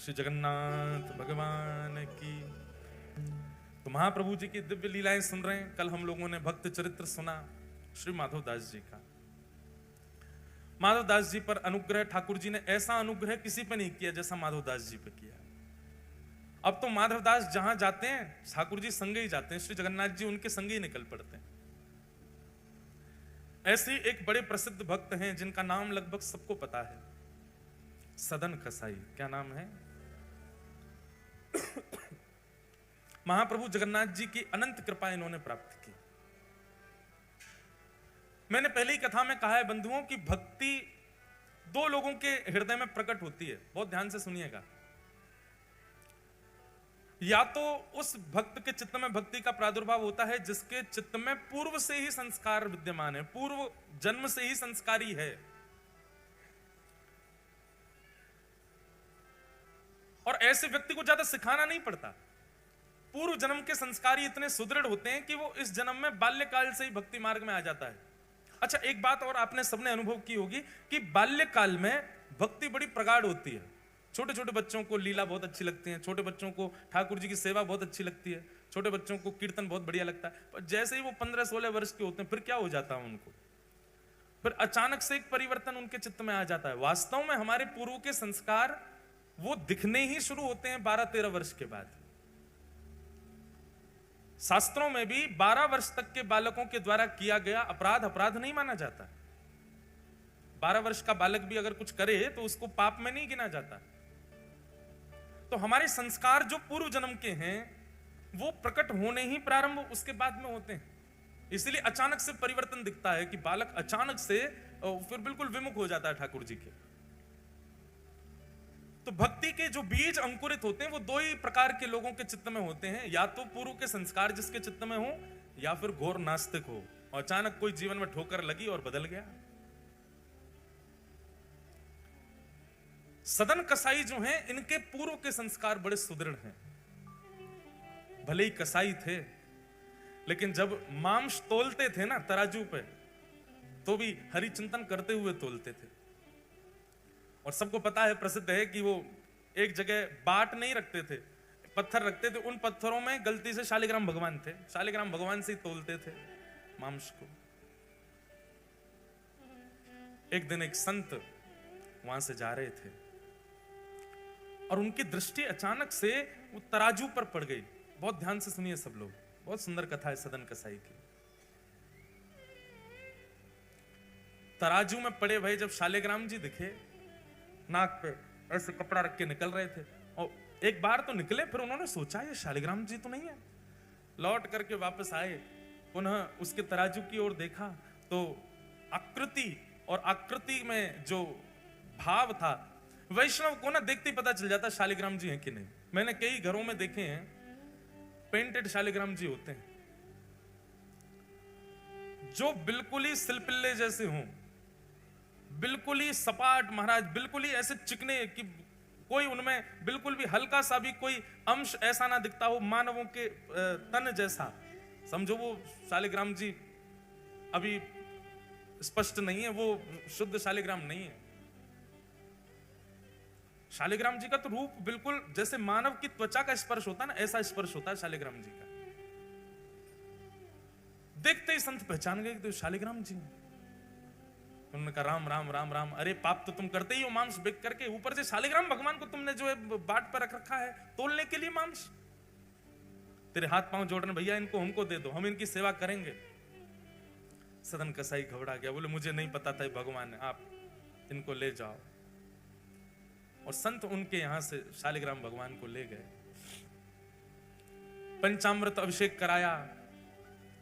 श्री जगन्नाथ भगवान की। तो महाप्रभु जी की दिव्य लीलाएं सुन रहे हैं। कल हम लोगों ने भक्त चरित्र सुना श्री माधवदास जी का। माधवदास जी पर अनुग्रह, ठाकुर जी ने ऐसा अनुग्रह किसी पे नहीं किया जैसा माधवदास जी पे किया। अब तो माधवदास जहां जाते हैं ठाकुर जी संगे ही जाते हैं, श्री जगन्नाथ जी उनके संगे ही निकल पड़ते हैं। ऐसे ही एक बड़े प्रसिद्ध भक्त हैं जिनका नाम लगभग सबको पता है, सदन कसाई। क्या नाम है? महाप्रभु जगन्नाथ जी की अनंत कृपा इन्होंने प्राप्त की। मैंने पहले ही कथा में कहा है बंधुओं की भक्ति दो लोगों के हृदय में प्रकट होती है। बहुत ध्यान से सुनिएगा। या तो उस भक्त के चित्त में भक्ति का प्रादुर्भाव होता है जिसके चित्त में पूर्व से ही संस्कार विद्यमान है, पूर्व जन्म से ही संस्कारी है। और ऐसे व्यक्ति को ज्यादा सिखाना नहीं पड़ता। पूर्व जन्म के संस्कारी इतने सुदृढ़ होते हैं कि वो इस जन्म में बाल्यकाल से ही भक्ति मार्ग में आ जाता है। अच्छा, एक बात और आपने सबने अनुभव की होगी कि बाल्यकाल में भक्ति बड़ी प्रगाढ़ होती है। छोटे छोटे बच्चों को लीला बहुत अच्छी लगती है, छोटे बच्चों को ठाकुर जी की सेवा बहुत अच्छी लगती है, छोटे बच्चों को कीर्तन बहुत बढ़िया लगता है। पर जैसे ही वो 15-16 वर्ष के होते हैं फिर क्या हो जाता है उनको, फिर अचानक से एक परिवर्तन उनके चित्त में आ जाता है। वास्तव में हमारे पूर्व के संस्कार वो दिखने ही शुरू होते हैं 12-13 वर्ष के बाद। शास्त्रों में भी 12 वर्ष तक के बालकों के द्वारा किया गया अपराध अपराध नहीं माना जाता। 12 वर्ष का बालक भी अगर कुछ करे तो उसको पाप में नहीं गिना जाता। तो हमारे संस्कार जो पूर्व जन्म के हैं वो प्रकट होने ही प्रारंभ उसके बाद में होते हैं। इसलिए अचानक से परिवर्तन दिखता है कि बालक अचानक से फिर बिल्कुल विमुख हो जाता है ठाकुर जी के। तो भक्ति के जो बीज अंकुरित होते हैं वो दो ही प्रकार के लोगों के चित्त में होते हैं, या तो पूर्व के संस्कार जिसके चित्त में हो, या फिर घोर नास्तिक हो और अचानक कोई जीवन में ठोकर लगी और बदल गया। सदन कसाई जो हैं इनके पूर्व के संस्कार बड़े सुदृढ़ हैं। भले ही कसाई थे लेकिन जब मांस तोलते थे ना तराजू पे तो भी हरिचिंतन करते हुए तोलते थे। और सबको पता है, प्रसिद्ध है कि वो एक जगह बाट नहीं रखते थे, पत्थर रखते थे। उन पत्थरों में गलती से शालिग्राम भगवान थे, शालिग्राम भगवान से ही तोलते थे मांस को। एक दिन एक संत वहां से जा रहे थे और उनकी दृष्टि अचानक से वो तराजू पर पड़ गई। बहुत ध्यान से सुनिए सब लोग, बहुत सुंदर कथा है सदन कसाई की। तराजू में पड़े भाई जब शालिग्राम जी दिखे, नाक पे ऐसे कपड़ा रख के निकल रहे थे और एक बार तो निकले, फिर उन्होंने सोचा ये शालिग्राम जी तो नहीं है। लौट करके वापस आए, पुनः उसके तराजू की ओर देखा तो आकृति और आकृति में जो भाव था, वैष्णव को ना देखते ही पता चल जाता शालिग्राम जी हैं कि नहीं। मैंने कई घरों में देखे हैं पेंटेड शालिग्राम जी होते हैं जो बिल्कुल ही सिलपिल्ले जैसे हों, बिल्कुल ही सपाट महाराज, बिल्कुल ही ऐसे चिकने कि कोई उनमें बिल्कुल भी हल्का सा भी कोई अंश ऐसा ना दिखता हो मानवों के तन जैसा। समझो वो शालिग्राम जी अभी स्पष्ट नहीं है, वो शुद्ध शालिग्राम नहीं है। शालिग्राम जी का तो रूप बिल्कुल जैसे मानव की त्वचा का स्पर्श होता है ना, ऐसा स्पर्श होता है शालिग्राम जी का। देखते ही संत पहचान गए तो शालिग्राम जी। उन्होंने कहा राम राम राम राम, अरे पाप तो तुम करते ही हो मांस बेच करके, ऊपर से शालिग्राम भगवान को तुमने जो है बाट पर रख रखा है तोलने के लिए मांस। तेरे हाथ पांव जोड़ रहे भैया, इनको हमको दे दो, हम इनकी सेवा करेंगे। सदन कसाई घबरा गया, बोले मुझे नहीं पता था भगवान है, आप इनको ले जाओ। और संत उनके यहां से शालिग्राम भगवान को ले गए, पंचामृत अभिषेक कराया,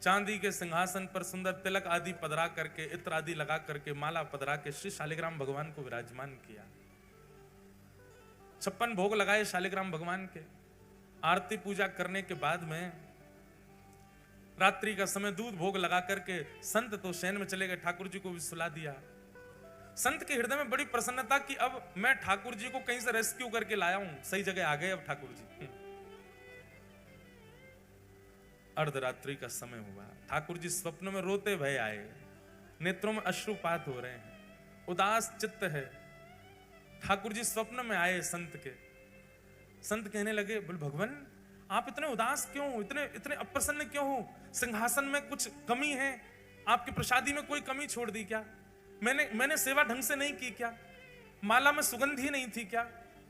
चांदी के सिंहासन पर सुंदर तिलक आदि पधरा करके, इत्र आदि लगा करके, माला पधरा के श्री शालिग्राम भगवान को विराजमान किया। 56 भोग लगाए शालिग्राम भगवान के। आरती पूजा करने के बाद में रात्रि का समय दूध भोग लगा करके संत तो शयन में चले गए, ठाकुर जी को भी सुला दिया। संत के हृदय में बड़ी प्रसन्नता कि अब मैं ठाकुर जी को कहीं से रेस्क्यू करके लाया हूं, सही जगह आ गए अब ठाकुर जी। अर्धरात्रि का समय हुआ, ठाकुर जी स्वप्न में रोते भय आए, नेत्रों में अश्रुपात हो रहे हैं, उदास चित्त है। ठाकुर जी स्वप्न में आए संत के संत कहने लगे, बोल भगवान आप इतने उदास क्यों हो, इतने इतने अप्रसन्न क्यों हो? सिंहासन में कुछ कमी है? आपकी प्रसादी में कोई कमी छोड़ दी क्या? मैंने सेवा ढंग से नहीं की क्या? माला में सुगंध ही नहीं थी क्या?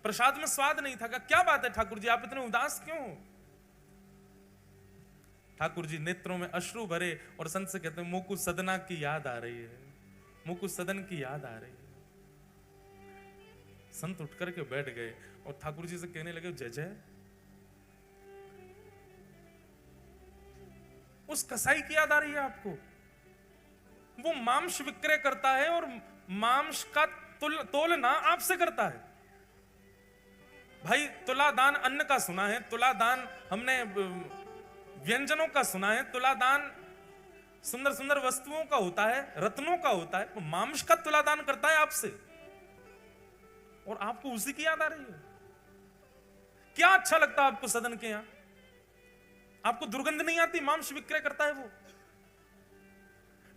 प्रसाद में स्वाद नहीं था क्या बात है ठाकुर जी, आप इतने उदास क्यों हो? ठाकुर जी नेत्रों में अश्रु भरे और संत से कहते हैं, मुकुट सदना की याद आ रही है, मुकुट सदन की याद आ रही है। संत उठ करके बैठ गए और ठाकुर जी से कहने लगे, जय जय, उस कसाई की याद आ रही है आपको? वो मांस विक्रय करता है और मांस का तोलना आपसे करता है। भाई तुलादान अन्न का सुना है, तुलादान हमने व्यंजनों का सुना है, तुलादान सुंदर सुंदर वस्तुओं का होता है, रत्नों का होता है। मांस का तुलादान करता है आपसे और आपको उसी की याद आ रही है। क्या अच्छा लगता है आपको सदन के यहां? आपको दुर्गंध नहीं आती? मांस विक्रय करता है वो।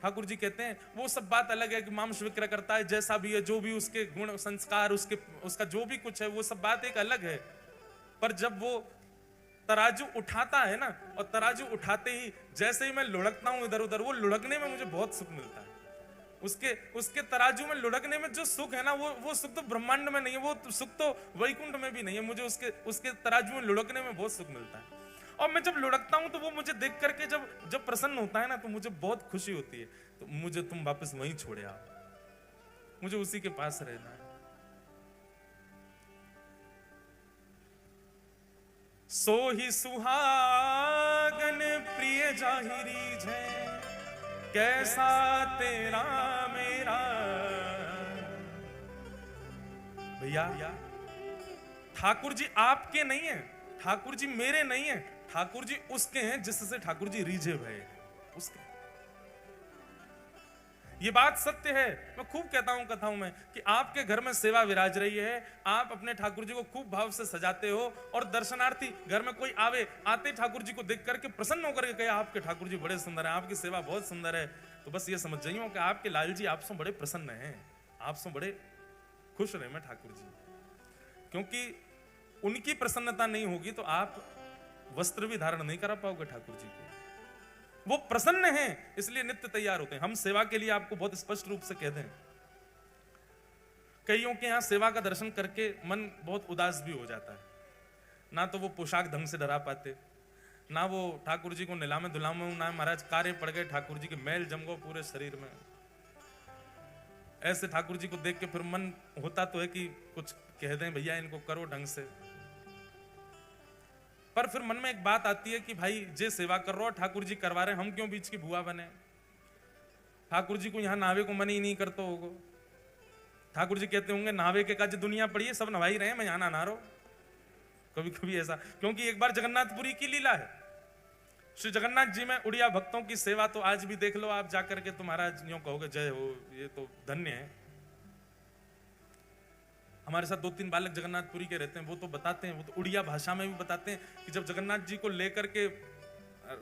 ठाकुर जी कहते हैं वो सब बात अलग है कि मांस विक्रय करता है, जैसा भी है, जो भी उसके गुण संस्कार, उसका जो भी कुछ है, वो सब बात एक अलग है। पर जब वो तराजू उठाता है ना, और तराजू उठाते ही जैसे ही मैं लुढ़कता हूं इधर उधर, वो लुढ़कने में मुझे बहुत सुख मिलता है। उसके तराजू में लुढ़कने में जो सुख है ना, वो सुख तो ब्रह्मांड में नहीं है, वो सुख तो वैकुंठ में भी नहीं है। मुझे उसके तराजू में लुढ़कने में बहुत सुख मिलता है। और मैं जब लुढ़कता हूं तो वो मुझे देख करके जब प्रसन्न होता है ना, तो मुझे बहुत खुशी होती है। तो मुझे तुम वापस वहीं छोड़े आओ, मुझे उसी के पास रहना है। सो ही सुहागन प्रिय जाहिरी जय, कैसा तेरा मेरा। भैया ठाकुर जी आपके नहीं है, ठाकुर जी मेरे नहीं है, ठाकुर जी उसके हैं जिससे ठाकुर जी रीझे भये, उसके। ये बात सत्य है। मैं खूब कहता हूं कथाओं में कि आपके घर में सेवा विराज रही है, आप अपने ठाकुर जी को खूब भाव से सजाते हो, और दर्शनार्थी घर में कोई आते ठाकुर जी को देख करके प्रसन्न होकर के कहे, आपके ठाकुर जी बड़े सुंदर हैं, आपकी सेवा बहुत सुंदर है। तो बस ये समझ जाइए कि आपके लाल जी आपसे बड़े प्रसन्न हैं, आपसे बड़े खुश रहे में ठाकुर जी। क्योंकि उनकी प्रसन्नता नहीं होगी तो आप वस्त्र भी धारण नहीं करा पाओगे ठाकुर जी को। वो प्रसन्न हैं, इसलिए नित्य तैयार होते हैं। हम सेवा के लिए आपको बहुत स्पष्ट रूप से कह दें, कईयों के यहां सेवा का दर्शन करके मन बहुत उदास भी हो जाता है। ना तो वो पोशाक ढंग से डरा पाते, ना वो ठाकुर जी को नीलामे दुलामे, ना महाराज कार्य पड़ गए, ठाकुर जी के मैल जम गो पूरे शरीर में। ऐसे ठाकुर जी को देख के फिर मन होता तो है कि कुछ कह दें, भैया इनको करो ढंग से। पर फिर मन में एक बात आती है कि भाई जे सेवा कर रहा हो ठाकुर जी करवा रहे, हम क्यों बीच की बुआ बने? ठाकुर जी को यहाँ नावे को मन ही नहीं करते होगो। ठाकुर जी कहते होंगे नावे के काज दुनिया पड़ी है, सब नवाई रहे, मैं यहाँ ना रहो। कभी कभी ऐसा, क्योंकि एक बार जगन्नाथपुरी की लीला है, श्री जगन्नाथ जी में उड़िया भक्तों की सेवा तो आज भी देख लो आप जाकर के, तो महाराज यूं कहोगे जय हो, ये तो धन्य है। हमारे साथ 2-3 बालक जगन्नाथपुरी के रहते हैं, वो तो बताते हैं, वो तो उड़िया भाषा में भी बताते हैं कि जब जगन्नाथ जी को लेकर के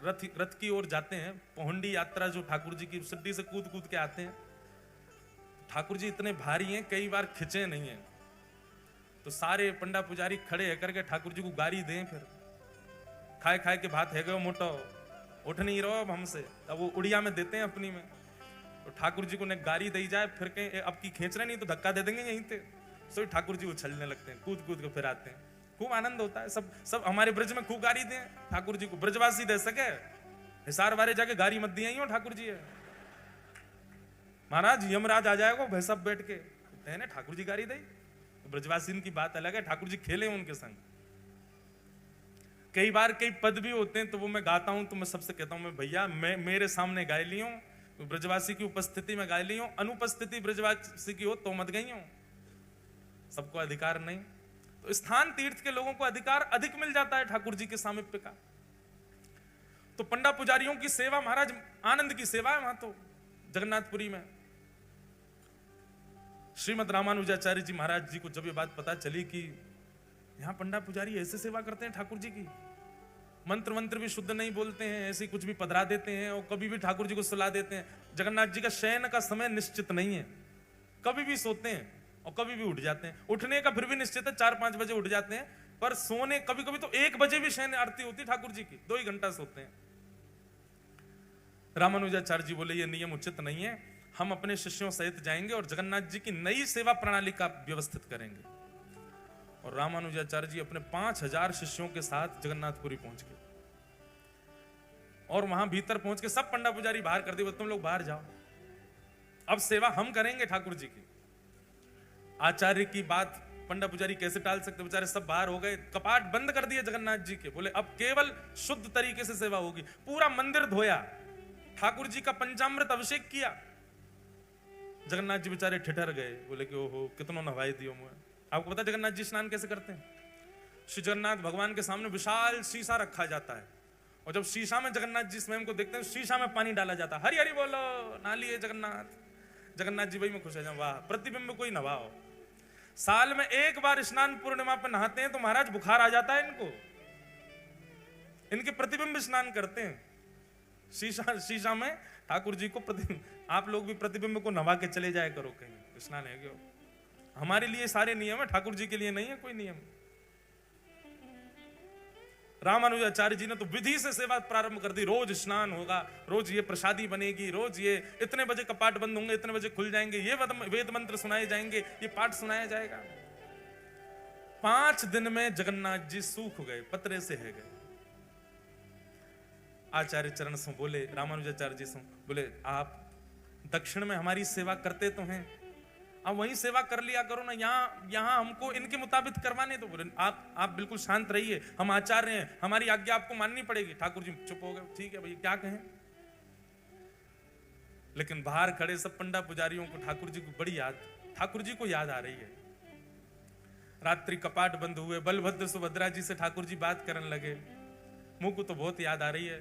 रथ की ओर जाते हैं, पहुंडी यात्रा जो ठाकुर जी की सिड्डी से कूद कूद के आते हैं, ठाकुर जी इतने भारी हैं कई बार खिंचे नहीं है, तो सारे पंडा पुजारी खड़े है करके ठाकुर जी को गारी दें, फिर खाए खाए के भात है गए मोटो, उठ नहीं रहो अब हमसे। अब वो उड़िया में देते हैं अपनी में, तो ठाकुर जी को ने गारी दी जाए, फिर कहीं अब की खींच रहे नहीं तो धक्का दे देंगे यहीं पे। सो ठाकुर जी उछलने लगते हैं, कूद कूद के फिर आते हैं, खूब आनंद होता है। सब हमारे ब्रज में खूब गारी दें ठाकुर जी को, ब्रजवासी दे सके, हिसार वाले जाके गारी मत दिया हो ठाकुर जी है, महाराज यमराज आ जाएगा भाई सब बैठ के, है ना ठाकुर जी गारी दे। तो ब्रजवासी की बात अलग है, ठाकुर जी खेले उनके संग। कई बार कई पद भी होते हैं तो वो मैं गाता हूं, तो मैं सबसे कहता हूं, मैं भैया मैं मेरे सामने गाय ली हूं, ब्रजवासी की उपस्थिति में गाय ली हूं, अनुपस्थिति ब्रजवासी की हो तो मत गई हूं। सबको अधिकार नहीं, तो स्थान तीर्थ के लोगों को अधिकार अधिक मिल जाता है ठाकुर जी के सामीप्य का। तो पंडा पुजारियों की सेवा महाराज आनंद की सेवा है वहां तो जगन्नाथपुरी में। श्रीमद रामानुजाचार्य जी महाराज जी को जब ये बात पता चली कि यहाँ पंडा पुजारी ऐसे सेवा करते हैं ठाकुर जी की, मंत्र भी शुद्ध नहीं बोलते हैं, ऐसे कुछ भी पधरा देते हैं और कभी भी ठाकुर जी को सुला देते हैं। जगन्नाथ जी का शयन का समय निश्चित नहीं है, कभी भी सोते हैं और कभी भी उठ जाते हैं। उठने का फिर भी निश्चित है, 4-5 बजे उठ जाते हैं, पर सोने कभी कभी तो 1 बजे भी शयन आरती होती ठाकुर जी की, 2 ही घंटा सोते हैं। रामानुजाचार्य जी बोले ये नियम उचित नहीं है, हम अपने शिष्यों सहित जाएंगे और जगन्नाथ जी की नई सेवा प्रणाली का व्यवस्थित करेंगे। और रामानुजाचार्य जी अपने 5000 शिष्यों के साथ जगन्नाथपुरी पहुंच गए और वहां भीतर पहुंच के सब पंडा पुजारी बाहर कर दिए, तुम लोग बाहर जाओ, अब सेवा हम करेंगे ठाकुर जी की। आचार्य की बात पंडा पुजारी कैसे टाल सकते, बेचारे सब बाहर हो गए, कपाट बंद कर दिए जगन्नाथ जी के, बोले अब केवल शुद्ध तरीके से सेवा होगी। पूरा मंदिर धोया, ठाकुर जी का पंचामृत अभिषेक किया। जगन्नाथ जी बेचारे ठिठर गए, बोले कि ओहो कितनों नवाई दियो मुझे। आपको पता जगन्नाथ जी स्नान कैसे करते हैं? श्री जगन्नाथ भगवान के सामने विशाल शीशा रखा जाता है और जब शीशा में जगन्नाथ जी स्वयं को देखते हैं, शीशा में पानी डाला जाता है, हरि हरि बोलो, नालिए जगन्नाथ। जगन्नाथ जी वही में खुश है, वाह प्रतिबिंब कोई नवाओ। साल में 1 बार स्नान पूर्णिमा पर नहाते हैं तो महाराज बुखार आ जाता है इनको, इनके प्रतिबिंब स्नान करते हैं शीशा में ठाकुर जी को प्रतिबिंब। आप लोग भी प्रतिबिंब को नवा के चले जाए करो कहीं, स्नान है क्यों? हमारे लिए सारे नियम है, ठाकुर जी के लिए नहीं है कोई नियम। रामानुजाचार्य जी ने तो विधि से सेवा प्रारंभ कर दी, रोज स्नान होगा, रोज ये प्रसादी बनेगी, रोज ये इतने बजे कपाट बंद होंगे, इतने बजे खुल जाएंगे, ये वेद मंत्र सुनाए जाएंगे, ये पाठ सुनाया जाएगा। 5 दिन में जगन्नाथ जी सूख गए, पतरे से है गए। आचार्य चरण से बोले, रामानुजाचार्य जी से बोले, आप दक्षिण में हमारी सेवा करते तो हैं, अब वहीं सेवा कर लिया करो ना, यहाँ हमको इनके मुताबिक करवाने। तो बोले आप बिल्कुल शांत रहिए, हम आचार्य हैं, हमारी आज्ञा आपको माननी पड़ेगी। ठाकुर जी चुप हो गए, ठीक है भैया क्या कहें। लेकिन बाहर खड़े सब पंडा पुजारियों को ठाकुर जी को बड़ी याद, ठाकुर जी को याद आ रही है। रात्रि कपाट बंद हुए, बलभद्र सुभद्रा जी से ठाकुर जी बात करने लगे, मुंह को तो बहुत याद आ रही है।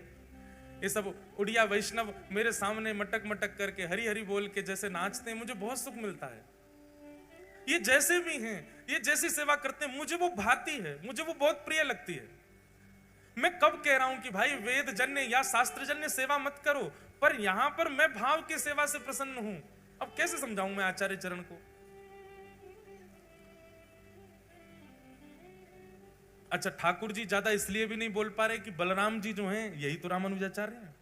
ये सब उड़िया वैष्णव मेरे सामने मटक मटक करके हरी हरी बोल के जैसे नाचते हैं, मुझे बहुत सुख मिलता है। ये जैसे भी हैं, ये जैसी सेवा करते हैं, मुझे वो भाती है, मुझे वो बहुत प्रिय लगती है। मैं कब कह रहा हूं कि भाई वेद जन्य या शास्त्र जन्य सेवा मत करो, पर यहां पर मैं भाव की सेवा से प्रसन्न हूं। अब कैसे समझाऊं मैं आचार्य चरण को? अच्छा, ठाकुर जी ज्यादा इसलिए भी नहीं बोल पा रहे कि बलराम जी जो हैं यही तो रामानुजाचार्य हैं,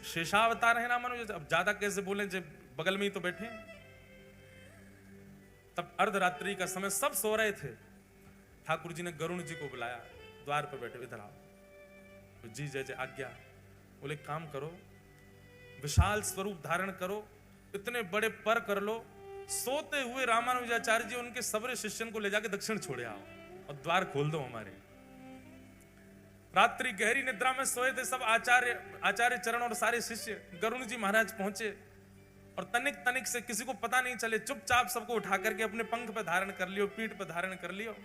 शेषावतार हैं रामानुजाचार्य। अब ज्यादा कैसे बोले जब बगल में ही तो बैठे हैं। तब अर्धरात्रि का समय, सब सो रहे थे। ठाकुर जी ने गरुण जी को बुलाया, द्वार पर बैठे, इधर आओ। तो जी जय जय आज्ञा। बोले काम करो, विशाल स्वरूप धारण करो, इतने बड़े पर कर लो। सोते हुए रामानुजाचार्य जी उनके सबरे शिष्यन को ले जाके दक्षिण छोड़े आओ और द्वार खोल दो हमारे। रात्रि गहरी निद्रा में सोए थे सब आचार्य चरण और सारे शिष्य। गरुण जी महाराज पहुंचे और तनिक तनिक से किसी को पता नहीं चले, चुपचाप सबको उठा करके अपने पंख पे धारण कर लियो, पीठ पे धारण कर लियो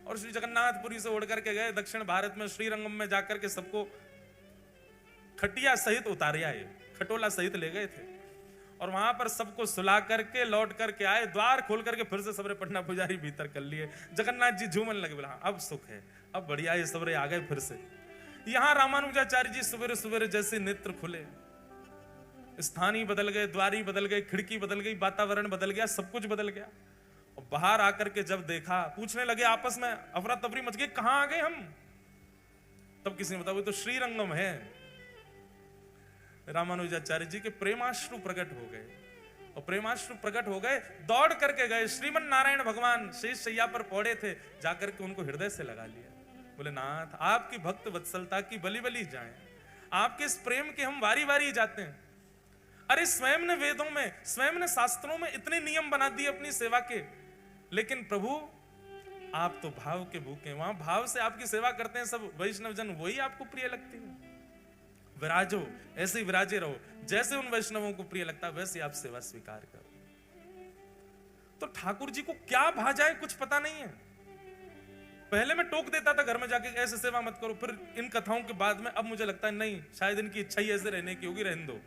और श्री जगन्नाथपुरी से उड़ करके गए दक्षिण भारत में। श्रीरंगम में जाकर के सबको खटिया सहित उतारे आए, खटोला सहित ले गए थे और वहां पर सबको सुला करके लौट करके आए। द्वार खोल करके फिर से सबरे पंडा पुजारी भीतर कर लिए। जगन्नाथ जी झूमने लगे, बोला अब सुख है, अब बढ़िया, ये सबरे आ गए फिर से। यहां रामानुजाचार्य जी सवेरे सवेरे जैसे नेत्र खुले, स्थान ही बदल गए, द्वार ही बदल गए, खिड़की बदल गई, वातावरण बदल गया, सब कुछ बदल गया। और बाहर आकर के जब देखा, पूछने लगे आपस में, अफरा तफरी मच गई, कहां आ गए हम? तब किसी ने बताया वो तो श्रीरंगम है। रामानुजाचार्य जी के प्रेमाश्रु प्रकट हो गए और प्रेमाश्रु प्रकट हो गए, दौड़ करके गए। श्रीमन नारायण भगवान शेष शैया पर पौड़े थे, जाकर के उनको हृदय से लगा लिया। बोले नाथ, आपकी भक्त वत्सलता की बलि बलि जाएं, आपके इस प्रेम के हम वारी वारी जाते हैं। अरे स्वयं ने वेदों में, स्वयं ने शास्त्रों में इतने नियम बना दिए अपनी सेवा के, लेकिन प्रभु आप तो भाव के भूखे, वहां भाव से आपकी सेवा करते हैं सब वैष्णव जन, वही आपको प्रिय लगती है। विराजो, ऐसे ही विराजे रहो, जैसे उन वैष्णवों को प्रिय लगता है वैसे आप सेवा स्वीकार करो। तो ठाकुर जी को क्या भा जाए कुछ पता नहीं है। पहले मैं टोक देता था घर में जाके ऐसे सेवा मत करो, फिर इन कथाओं के बाद में अब मुझे लगता है नहीं, शायद इनकी इच्छा ही ऐसे रहने की होगी, रहने दो।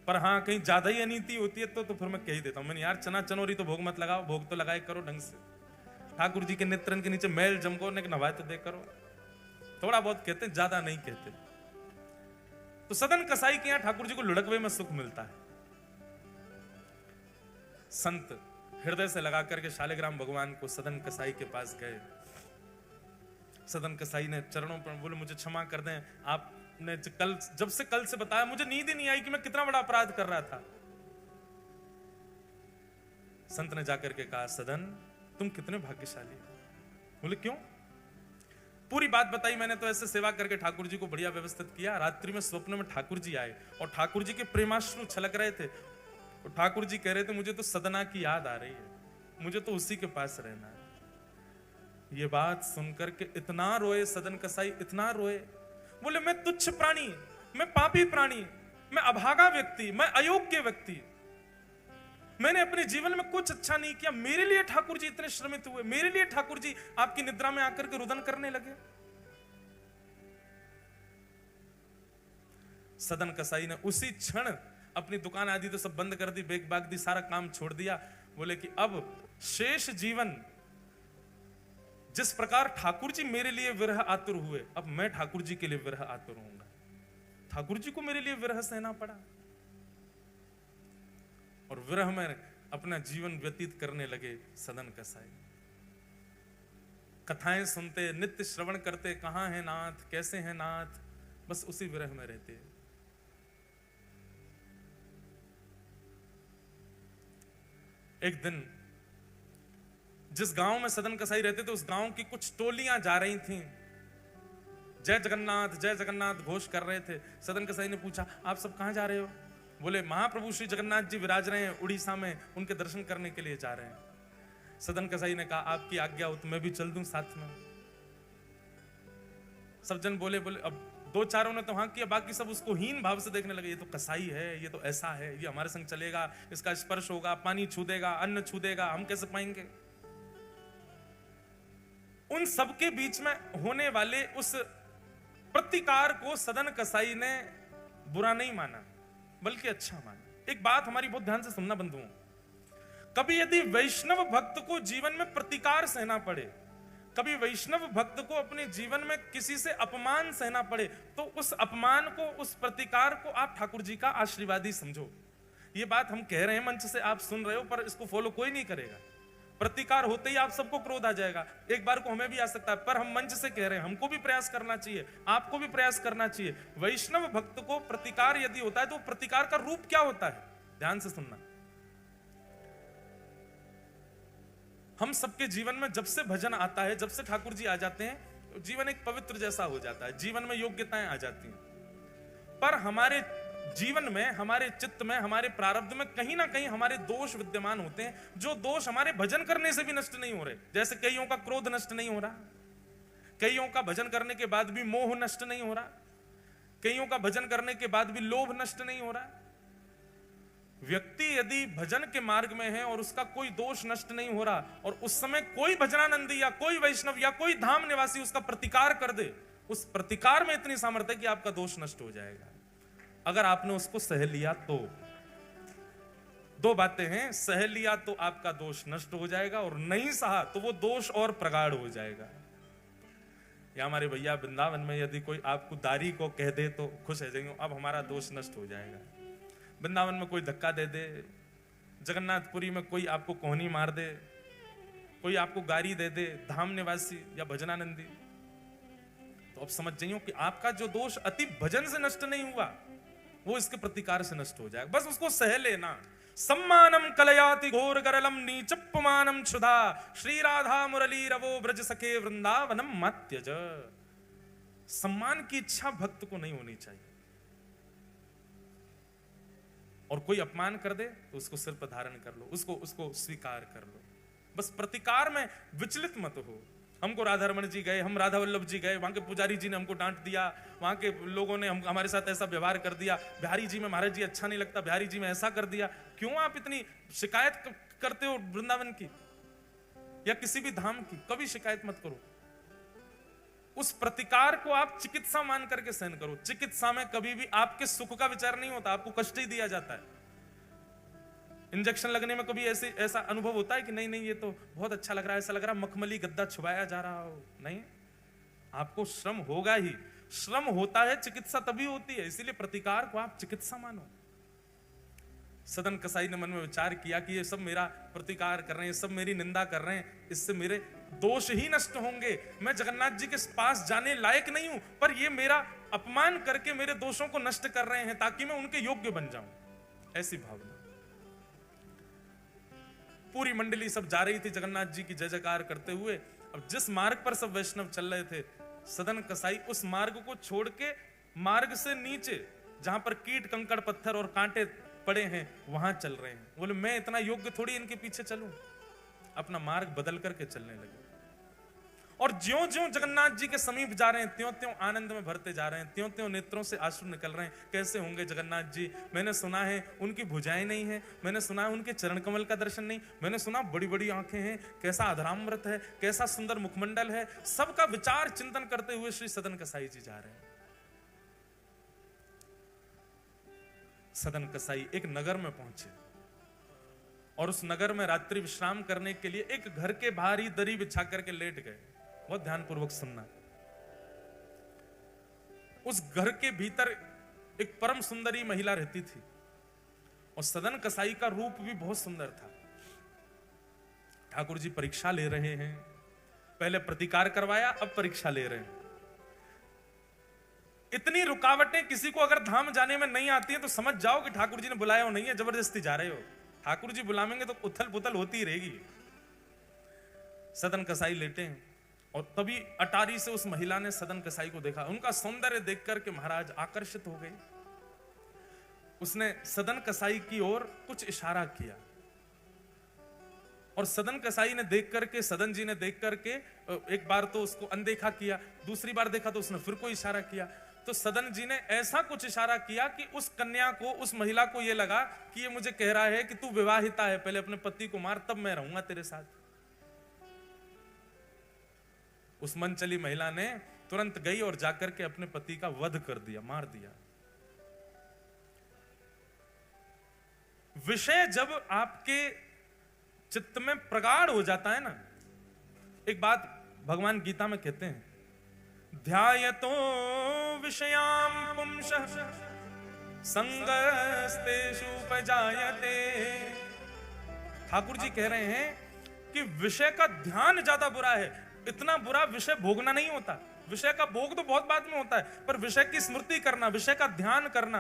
पर हाँ, कहीं ज्यादा ही अनीति होती है तो फिर मैं कह ही देता हूं, मैंने यार चना चनोरी तो भोग मत लगाओ, भोग तो लगाए करो ढंग से। ठाकुर जी के नेत्रन के नीचे मैल जमको ने नवाए तो दे करो, थोड़ा बहुत कहते हैं, ज्यादा नहीं कहते। तो सदन कसाई के यहां ठाकुर जी को लुढ़कवे में सुख मिलता है। संत हृदय से लगा करके शालिग्राम भगवान को सदन कसाई के पास गए। सदन कसाई ने चरणों पर बोले, मुझे क्षमा कर दें, आपने जब से कल से बताया मुझे नींद ही नहीं आई कि मैं कितना बड़ा अपराध कर रहा था। संत ने जाकर के कहा, सदन तुम कितने भाग्यशाली हो। बोले क्यों? पूरी बात बताई मैंने। तो ऐसे सेवा करके ठाकुर जी को बढ़िया व्यवस्थित किया। रात्रि में स्वप्न में ठाकुर जी आए और ठाकुर जी के प्रेमाश्रु छलक रहे थे। तो ठाकुर जी कह रहे थे, मुझे तो सदना की याद आ रही है, मुझे तो उसी के पास रहना है। ये बात सुनकर के इतना रोए सदन कसाई, इतना रोए। बोले मैं तुच्छ प्राणी, मैं पापी प्राणी, मैं अभागा व्यक्ति, मैं अयोग्य व्यक्ति, मैंने अपने जीवन में कुछ अच्छा नहीं किया, मेरे लिए ठाकुर जी इतने श्रमित हुए, मेरे लिए ठाकुर जी आपकी निद्रा में आकर के रुदन करने लगे। सदन कसाई ने उसी क्षण अपनी दुकान आदि तो सब बंद कर दी, बेग बाग दी, सारा काम छोड़ दिया। बोले कि अब शेष जीवन जिस प्रकार ठाकुर जी मेरे लिए विरह आतुर हुए, अब मैं ठाकुर जी के लिए विरह आतुर होऊंगा। ठाकुर जी को मेरे लिए विरह सहना पड़ा और विरह में अपना जीवन व्यतीत करने लगे सदन कसाई। कथाएं सुनते, नित्य श्रवण करते, कहां है नाथ, कैसे हैं नाथ, बस उसी विरह में रहते। एक दिन जिस गांव में सदन कसाई रहते थे, उस गांव की कुछ टोलियां जा रही थीं, जय जगन्नाथ घोष कर रहे थे। सदन कसाई ने पूछा, आप सब कहां जा रहे हो? बोले महाप्रभु श्री जगन्नाथ जी विराज रहे हैं उड़ीसा में, उनके दर्शन करने के लिए जा रहे हैं। सदन कसाई ने कहा, आपकी आज्ञा हो तो मैं भी चल दूं साथ में। सब जन बोले अब दो चारों ने तो हाँ किया, बाकी सब उसको हीन भाव से देखने लगे। ये तो कसाई है, ये तो ऐसा है, ये हमारे संग चलेगा, इसका स्पर्श होगा, पानी छू देगा, अन्न छू देगा, हम कैसे पाएंगे। उन सबके बीच में होने वाले उस प्रतिकार को सदन कसाई ने बुरा नहीं माना, बल्कि अच्छा माना। एक बात हमारी बहुत ध्यान से सुनना बंधुओं, कभी यदि वैष्णव भक्त को जीवन में प्रतिकार सहना पड़े, कभी वैष्णव भक्त को अपने जीवन में किसी से अपमान सहना पड़े, तो उस अपमान को, उस प्रतिकार को आप ठाकुर जी का आशीर्वाद ही समझो। ये बात हम कह रहे हैं, मंच से आप सुन रहे हो, पर इसको फॉलो कोई नहीं करेगा। प्रतिकार होते ही आप सबको क्रोध आ जाएगा, एक बार को हमें भी आ सकता है, पर हम मंच से कह रहे हैं, हमको भी प्रयास करना चाहिए, आपको भी प्रयास करना चाहिए। वैष्णव भक्त को प्रतिकार यदि होता है तो प्रतिकार का रूप क्या होता है, ध्यान से सुनना। हम सबके जीवन में जब से भजन आता है, जब से ठाकुर जी आ जाते हैं, तो जीवन एक पवित्र जैसा हो जाता है, जीवन में योग्यताएं आ जाती हैं। पर हमारे जीवन में, हमारे चित्त में, हमारे प्रारब्ध में कहीं ना कहीं हमारे दोष विद्यमान होते हैं, जो दोष हमारे भजन करने से भी नष्ट नहीं हो रहे। जैसे कईयों का क्रोध नष्ट नहीं हो रहा, कईयों का भजन करने के बाद भी मोह नष्ट नहीं हो रहा, कईयों का भजन करने के बाद भी लोभ नष्ट नहीं हो रहा। व्यक्ति यदि भजन के मार्ग में है और उसका कोई दोष नष्ट नहीं हो रहा, और उस समय कोई भजनानंदी या कोई वैष्णव या कोई धाम निवासी उसका प्रतिकार कर दे, उस प्रतिकार में इतनी सामर्थ्य है कि आपका दोष नष्ट हो जाएगा, अगर आपने उसको सह लिया तो। दो बातें हैं, सह लिया तो आपका दोष नष्ट हो जाएगा, और नहीं सहा तो वो दोष और प्रगाढ़ हो जाएगा। या हमारे भैया वृंदावन में यदि कोई आपको दारी को कह दे तो खुश हो जाएंगे, अब हमारा दोष नष्ट हो जाएगा। वृंदावन में कोई धक्का दे दे, जगन्नाथपुरी में कोई आपको कोहनी मार दे, कोई आपको गारी दे दे, धाम निवासी या भजनानंदी, तो अब समझ जाइए कि आपका जो दोष अति भजन से नष्ट नहीं हुआ, वो इसके प्रतिकार से नष्ट हो जाएगा। बस उसको सह लेना। सम्मानम कलयाति घोर गरलम नीचप्पमानम क्षुधा, श्री राधा मुरली रवो ब्रज सखे वृंदावनम मत्यज। सम्मान की इच्छा भक्त को नहीं होनी चाहिए, और कोई अपमान कर दे तो उसको सिर पर धारण कर लो, उसको स्वीकार कर लो। बस प्रतिकार में विचलित मत हो। हमको राधा रमन जी गए, हम राधा वल्लभ जी गए, वहां के पुजारी जी ने हमको डांट दिया, वहां के लोगों ने हमारे साथ ऐसा व्यवहार कर दिया, बिहारी जी में महाराज जी अच्छा नहीं लगता, बिहारी जी में ऐसा कर दिया। क्यों आप इतनी शिकायत करते हो वृंदावन की या किसी भी धाम की? कभी शिकायत मत करो। उस प्रतिकार को आप चिकित्सा मान करके सहन करो। चिकित्सा में कभी भी आपके सुख का विचार नहीं होता, आपको कष्ट ही दिया जाता है। इंजेक्शन लगने में कभी ऐसा अनुभव होता है कि नहीं ये तो बहुत अच्छा लग रहा है, ऐसा लग रहा है मखमली गद्दा छुपाया जा रहा हो? नहीं, आपको श्रम होगा ही। श्रम होता है, चिकित्सा तभी होती है। इसीलिए प्रतिकार को आप चिकित्सा मानो। सदन कसाई ने मन में विचार किया कि ये सब मेरा प्रतिकार कर रहे हैं, सब मेरी निंदा कर रहे हैं, इससे मेरे दोष ही नष्ट होंगे, मैं जगन्नाथ जी के पास जाने लायक नहीं हूं, पर ये मेरा अपमान करके मेरे दोषों को नष्ट कर रहे हैं ताकि मैं उनके योग्य बन जाऊं। ऐसी भावना। पूरी मंडली सब जा रही थी जगन्नाथ जी की जय जयकार करते हुए। अब जिस मार्ग पर सब वैष्णव चल रहे थे, सदन कसाई उस मार्ग को छोड़ के मार्ग से नीचे जहां पर कीट कंकड़ पत्थर और कांटे पड़े हैं वहां चल रहे हैं। बोले मैं इतना योग्य थोड़ी इनके पीछे चलूं, अपना मार्ग बदल करके चलने लगे। और ज्यों ज्यों जगन्नाथ जी के समीप जा रहे हैं, त्यों त्यों आनंद में भरते जा रहे हैं, त्यों त्यों नेत्रों से आंसू निकल रहे हैं। कैसे होंगे जगन्नाथ जी, मैंने सुना है उनकी भुजाएं नहीं है, मैंने सुना है उनके चरण कमल का दर्शन नहीं, मैंने सुना बड़ी बड़ी आंखें हैं, कैसा अधरामृत है, कैसा सुंदर मुखमंडल है। सबका विचार चिंतन करते हुए श्री सदन कसाई जी जा रहे हैं। सदन कसाई एक नगर में पहुंचे और उस नगर में रात्रि विश्राम करने के लिए एक घर के बाहर ही दरी बिछा करके लेट गए। बहुत ध्यानपूर्वक सुनना। उस घर के भीतर एक परम सुंदरी महिला रहती थी और सदन कसाई का रूप भी बहुत सुंदर था। ठाकुर जी परीक्षा ले रहे हैं, पहले प्रतिकार करवाया, अब परीक्षा ले रहे हैं। इतनी रुकावटें किसी को अगर धाम जाने में नहीं आती हैं तो समझ जाओ कि ठाकुर जी ने बुलाया हो नहीं है, जबरदस्ती जा रहे हो। ठाकुर जी बुलावेंगे तो उथल पुथल होती ही रहेगी। सदन कसाई लेटे हैं और तभी अटारी से उस महिला ने सदन कसाई को देखा। उनका सौंदर्य देख करके महाराज आकर्षित हो गए। उसने सदन कसाई की ओर कुछ इशारा किया और सदन कसाई ने देख करके, सदन जी ने देख करके एक बार तो उसको अनदेखा किया, दूसरी बार देखा तो उसने फिर कोई इशारा किया। तो सदन जी ने ऐसा कुछ इशारा किया कि उस कन्या को, उस महिला को यह लगा कि ये मुझे कह रहा है कि तू विवाहिता है, पहले अपने पति को मार तब मैं रहूंगा तेरे साथ। उस मन चली महिला ने तुरंत गई और जाकर के अपने पति का वध कर दिया, मार दिया। विषय जब आपके चित्त में प्रगाढ़ हो जाता है ना, एक बात भगवान गीता में कहते हैं, ध्यायतो विषयाम पुंसः संगस्तेषु उपजायते। ठाकुर जी कह रहे हैं कि विषय का ध्यान ज्यादा बुरा है। इतना बुरा विषय भोगना नहीं होता, विषय का भोग तो बहुत बाद में होता है, पर विषय की स्मृति करना, विषय का ध्यान करना,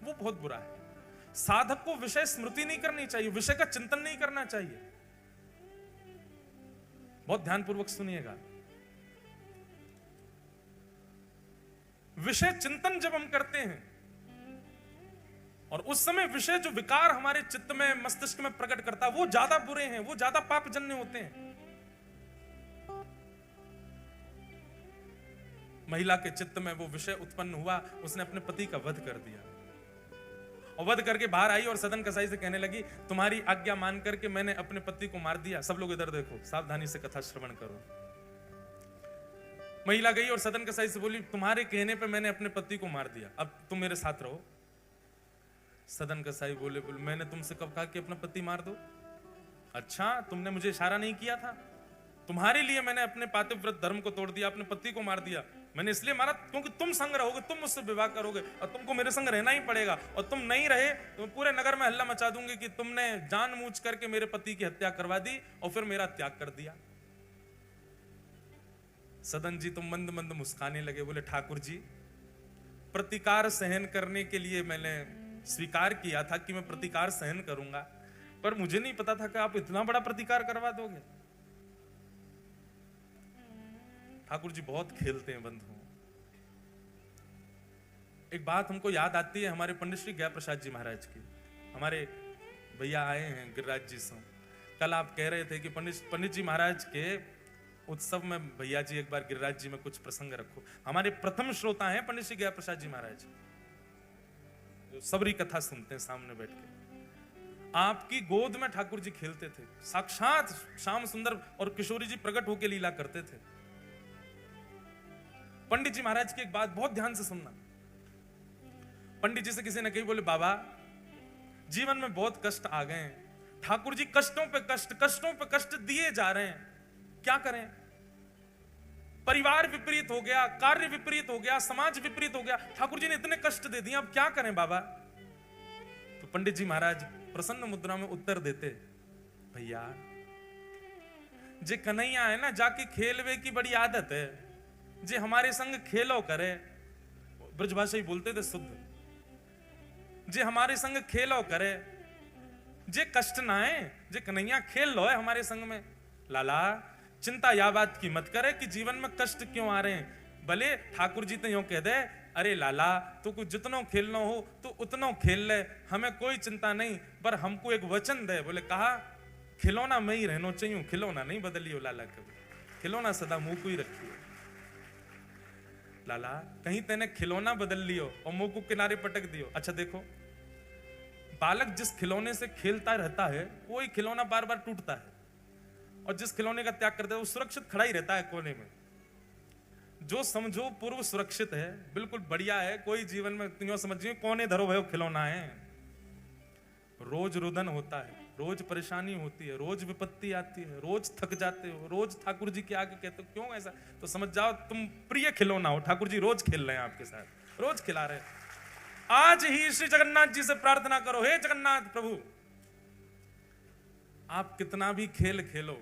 वो बहुत बुरा है। साधक को विषय स्मृति नहीं करनी चाहिए, विषय का चिंतन नहीं करना चाहिए। बहुत ध्यानपूर्वक सुनिएगा। विषय चिंतन जब हम करते हैं और उस समय विषय जो विकार हमारे चित्त में, मस्तिष्क में प्रकट करता है, वो ज्यादा बुरे हैं, वो ज्यादा पापजन्य होते हैं। महिला के चित्त में वो विषय उत्पन्न हुआ, उसने अपने पति का वध कर दिया और वध करके बाहर आई और सदन कसाई से कहने लगी, तुम्हारी आज्ञा मान करके मैंने अपने पति को मार दिया। सब लोग इधर देखो, सावधानी से कथा श्रवण करो। महिला गई और सदन कसाई से बोली, तुम्हारे कहने पे मैंने अपने पति को मार दिया, अब तुम मेरे साथ रहो। सदन कसाई बोले, मैंने तुमसे कब कहा कि अपना पति मार दो? अच्छा, तुमने मुझे इशारा नहीं किया था? तुम्हारे लिए मैंने अपने पातिव्रत धर्म को तोड़ दिया, अपने पति को मार दिया। मैंने इसलिए मारा क्योंकि तुम संग रहोगे, तुम मुझसे विवाह करोगे और तुमको मेरे संग रहना ही पड़ेगा, और तुम नहीं रहे तो पूरे नगर में हल्ला मचा दूंगी कि तुमने जानबूझ करके मेरे पति की हत्या करवा दी और फिर मेरा त्याग कर दिया। सदन जी तो मंद मंद मुस्काने लगे, बोले, ठाकुर जी, प्रतिकार सहन करने के लिए मैंने स्वीकार किया था कि मैं प्रतिकार सहन करूंगा, पर मुझे नहीं पता था कि आप इतना बड़ा प्रतिकार करवा दोगे। ठाकुर जी बहुत खेलते हैं बंधु। एक बात हमको याद आती है हमारे पंडित श्री गया प्रसाद जी महाराज की। हमारे भैया आए हैं गिरिराज जी से। कल आप कह रहे थे कि पंडित जी महाराज के उत्सव में भैया जी एक बार गिरिराज जी में कुछ प्रसंग रखो। हमारे प्रथम श्रोता हैं पंडित श्री गया प्रसाद जी महाराज, जो सबरी कथा सुनते हैं सामने बैठ के। आपकी गोद में ठाकुर जी खेलते थे, साक्षात श्याम सुंदर और किशोरी जी प्रकट होकर लीला करते थे। पंडित जी महाराज की एक बात बहुत ध्यान से सुनना। पंडित जी से किसी ने कही, बोले, बाबा जीवन में बहुत कष्ट आ गए हैं, ठाकुर जी कष्टों पे कष्ट, कष्टों पे कष्ट दिए जा रहे हैं, क्या करें? परिवार विपरीत हो गया, कार्य विपरीत हो गया, समाज विपरीत हो गया, ठाकुर जी ने इतने कष्ट दे दिए, अब क्या करें बाबा? तो पंडित जी महाराज प्रसन्न मुद्रा में उत्तर देते, भैया जे कन्हैया है ना, जाके खेलवे की बड़ी आदत है, जे हमारे संग खेलो करे, ब्रजभाषा ही बोलते थे शुद्ध, जे हमारे संग खेलो करे, जे कष्ट ना है, जे कन्हैया खेल लो है हमारे संग में। लाला चिंता या बात की मत करे कि जीवन में कष्ट क्यों आ रहे हैं, भले ठाकुर जी तो यूं कह दे, अरे लाला तो कुछ जितनो खेलना हो तो उतनो खेल ले, हमें कोई चिंता नहीं, पर हमको एक वचन दे। बोले कहा, खिलौना में ही रहना चाहिए, खिलौना नहीं बदलियो लाला कभी, खिलौना सदा मुंह को ही रखियो। लाला कहीं तेने खिलौना बदल लियो और मुंह को किनारे पटक दियो। अच्छा देखो, बालक जिस खिलौने से खेलता रहता है वही खिलौना बार बार टूटता है, और जिस खिलौने का त्याग करता है वो सुरक्षित खड़ा ही रहता है कोने में। जो समझो पूर्व सुरक्षित है, बिल्कुल बढ़िया है, कोई जीवन में तुम समझिए कोने धरो भयो खिलौना है। रोज रुदन होता है, रोज परेशानी होती है, रोज विपत्ति आती है, रोज थक जाते हो, रोज ठाकुर जी के आगे कहते हो क्यों ऐसा, तो समझ जाओ तुम प्रिय खिलौना हो, ठाकुर जी रोज खेल रहे हैं आपके साथ, रोज खिला रहे हैं। आज ही श्री जगन्नाथ जी से प्रार्थना करो, हे जगन्नाथ प्रभु, आप कितना भी खेल खेलो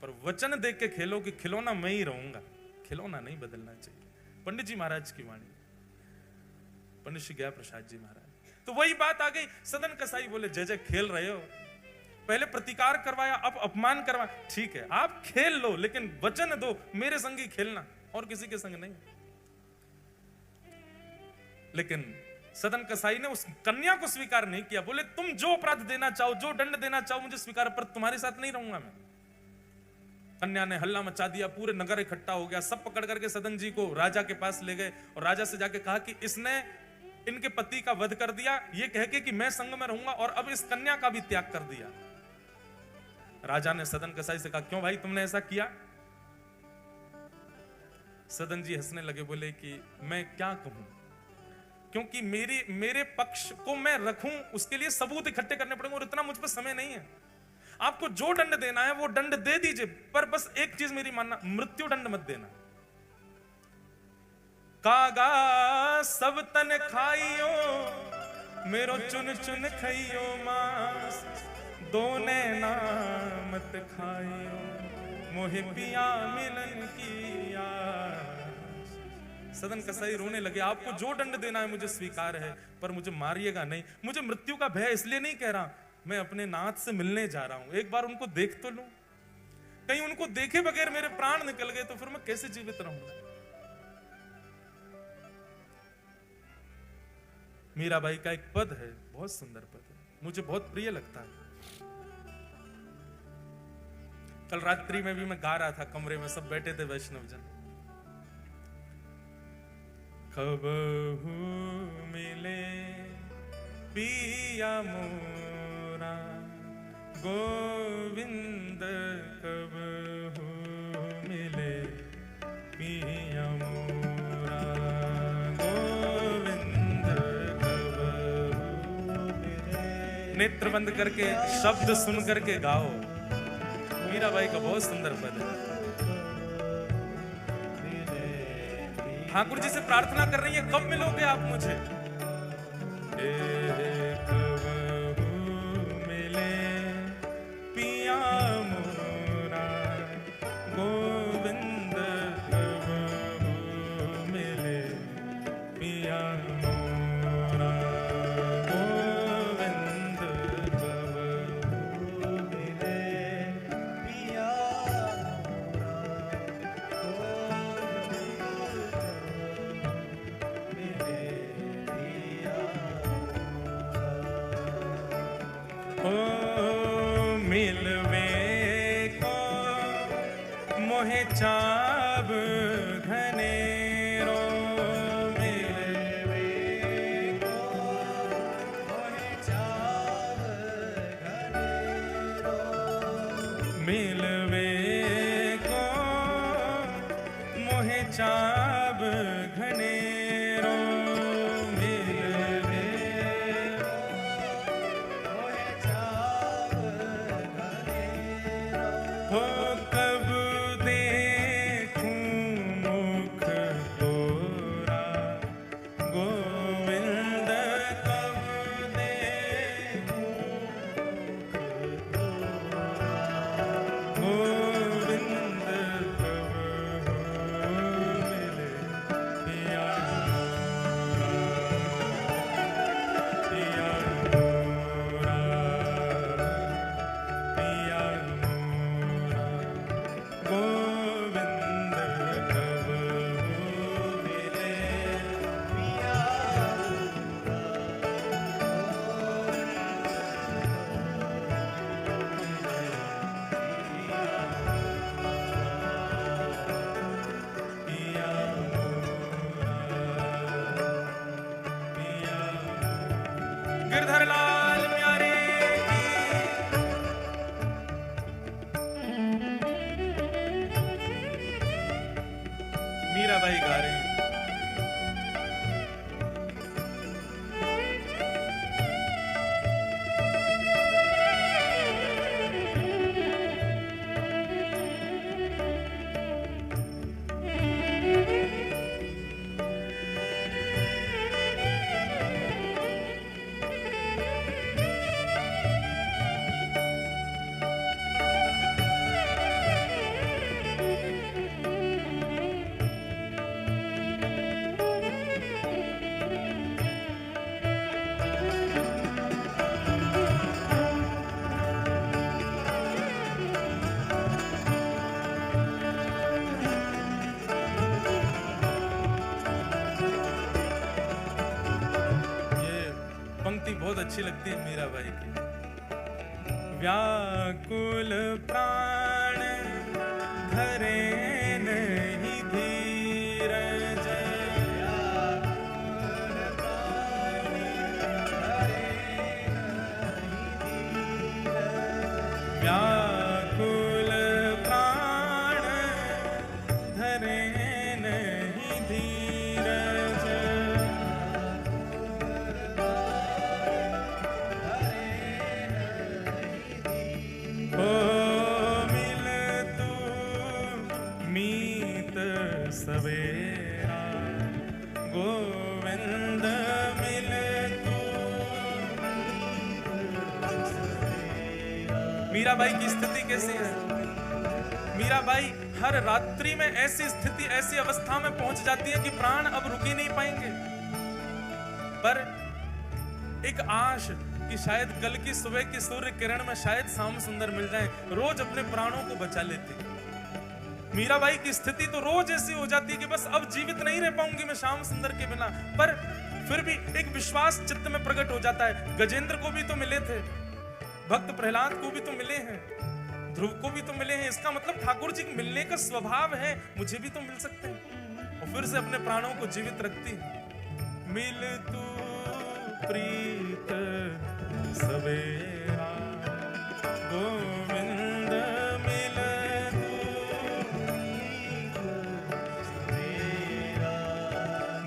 पर वचन देख के खेलो कि खिलौना मैं ही रहूंगा, खिलौना नहीं बदलना चाहिए। पंडित जी महाराज की वाणी, पंडित श्री गया प्रसाद जी महाराज। तो वही बात आ गई, सदन कसाई बोले जय जय खेल रहे हो, पहले प्रतिकार करवाया अब अपमान करवाया, ठीक है आप खेल लो लेकिन वचन दो मेरे संग ही खेलना और किसी के संग नहीं। लेकिन सदन कसाई ने उस कन्या को स्वीकार नहीं किया, बोले तुम जो अपराध देना चाहो, जो दंड देना चाहो मुझे स्वीकार, पर तुम्हारे साथ नहीं रहूंगा मैं। कन्या ने हल्ला मचा दिया, पूरे नगर इकट्ठा हो गया, सब पकड़ करके सदन जी को राजा के पास ले गए और राजा से जाके कहा कि इसने इनके पति का वध कर दिया, ये कह के कि मैं संग में रहूंगा, और अब इस कन्या का भी त्याग कर दिया। राजा ने सदन कसाई से कहा क्यों भाई तुमने ऐसा किया? सदन जी हंसने लगे, बोले कि मैं क्या कहूं, क्योंकि मेरे पक्ष को मैं रखूं उसके लिए सबूत इकट्ठे करने पड़ेंगे और इतना मुझ पर समय नहीं है। आपको जो दंड देना है वो दंड दे दीजिए, पर बस एक चीज मेरी मानना, मृत्यु दंड मत देना। कागा सब तन खाइयो मेरो चुन चुन खाइयो मांस, दोने नामत खाइयो मोहे पिया मिलन की आस। सदन कसाई रोने लगे, आपको जो दंड देना है मुझे स्वीकार है, पर मुझे मारिएगा नहीं। मुझे मृत्यु का भय इसलिए नहीं कह रहा, मैं अपने नाथ से मिलने जा रहा हूं, एक बार उनको देख तो लूं, कहीं उनको देखे बगैर मेरे प्राण निकल गए तो फिर मैं कैसे जीवित रहूंगा। मीराबाई का एक पद है, बहुत सुंदर पद है, मुझे बहुत प्रिय लगता है। कल रात्रि में भी मैं गा रहा था, कमरे में सब बैठे थे वैष्णव जन। कबहू मिले पिया मोरा गोविंद, कबहू मिले पिया मोरा गोविंद, कबहू मिले। नेत्र बंद करके शब्द सुन करके गाओ, मीराबाई का बहुत सुंदर पद है। ठाकुर जी से प्रार्थना कर रही है, कब मिलोगे आप मुझे? मिले पिया मोरा गोविंद, मिले पिया मोरा गोविंद, मिले पिया मिलवे को मोहे चाब घनेरो, मिलवे को मोहे चाब घनेरो, मिलवे को मोहे चाब घनेरो, हो कब देखूं मुख तोरा गोविंद, कब देखूं गिरधर लाल प्यारे की। मीराबाई गा रहे हैं। बहुत अच्छी लगती है मीराबाई की। व्याकुल प्राण धरे नहीं धीरज, व्याकुल प्राण धरे नहीं धीरज, सवेरा गोविंद मिले तू। मीराबाई की स्थिति कैसी है? मीराबाई हर रात्रि में ऐसी स्थिति, ऐसी अवस्था में पहुंच जाती है कि प्राण अब रुक ही नहीं पाएंगे, पर एक आश कि शायद कल की सुबह की सूर्य किरण में शायद श्याम सुंदर मिल जाए, रोज अपने प्राणों को बचा लेती। मीराबाई की स्थिति तो रोज ऐसी हो जाती है कि बस अब जीवित नहीं रह पाऊंगी मैं श्याम सुंदर के बिना, पर फिर भी एक विश्वास चित्त में प्रकट हो जाता है। गजेंद्र को भी तो मिले थे, भक्त प्रहलाद को भी तो मिले हैं, ध्रुव को भी तो मिले हैं, इसका मतलब ठाकुर जी मिलने का स्वभाव है, मुझे भी तो मिल सकते हैं। और फिर से अपने प्राणों को जीवित रखती है। मिल तू प्रीत सवेरा गोविंद मिल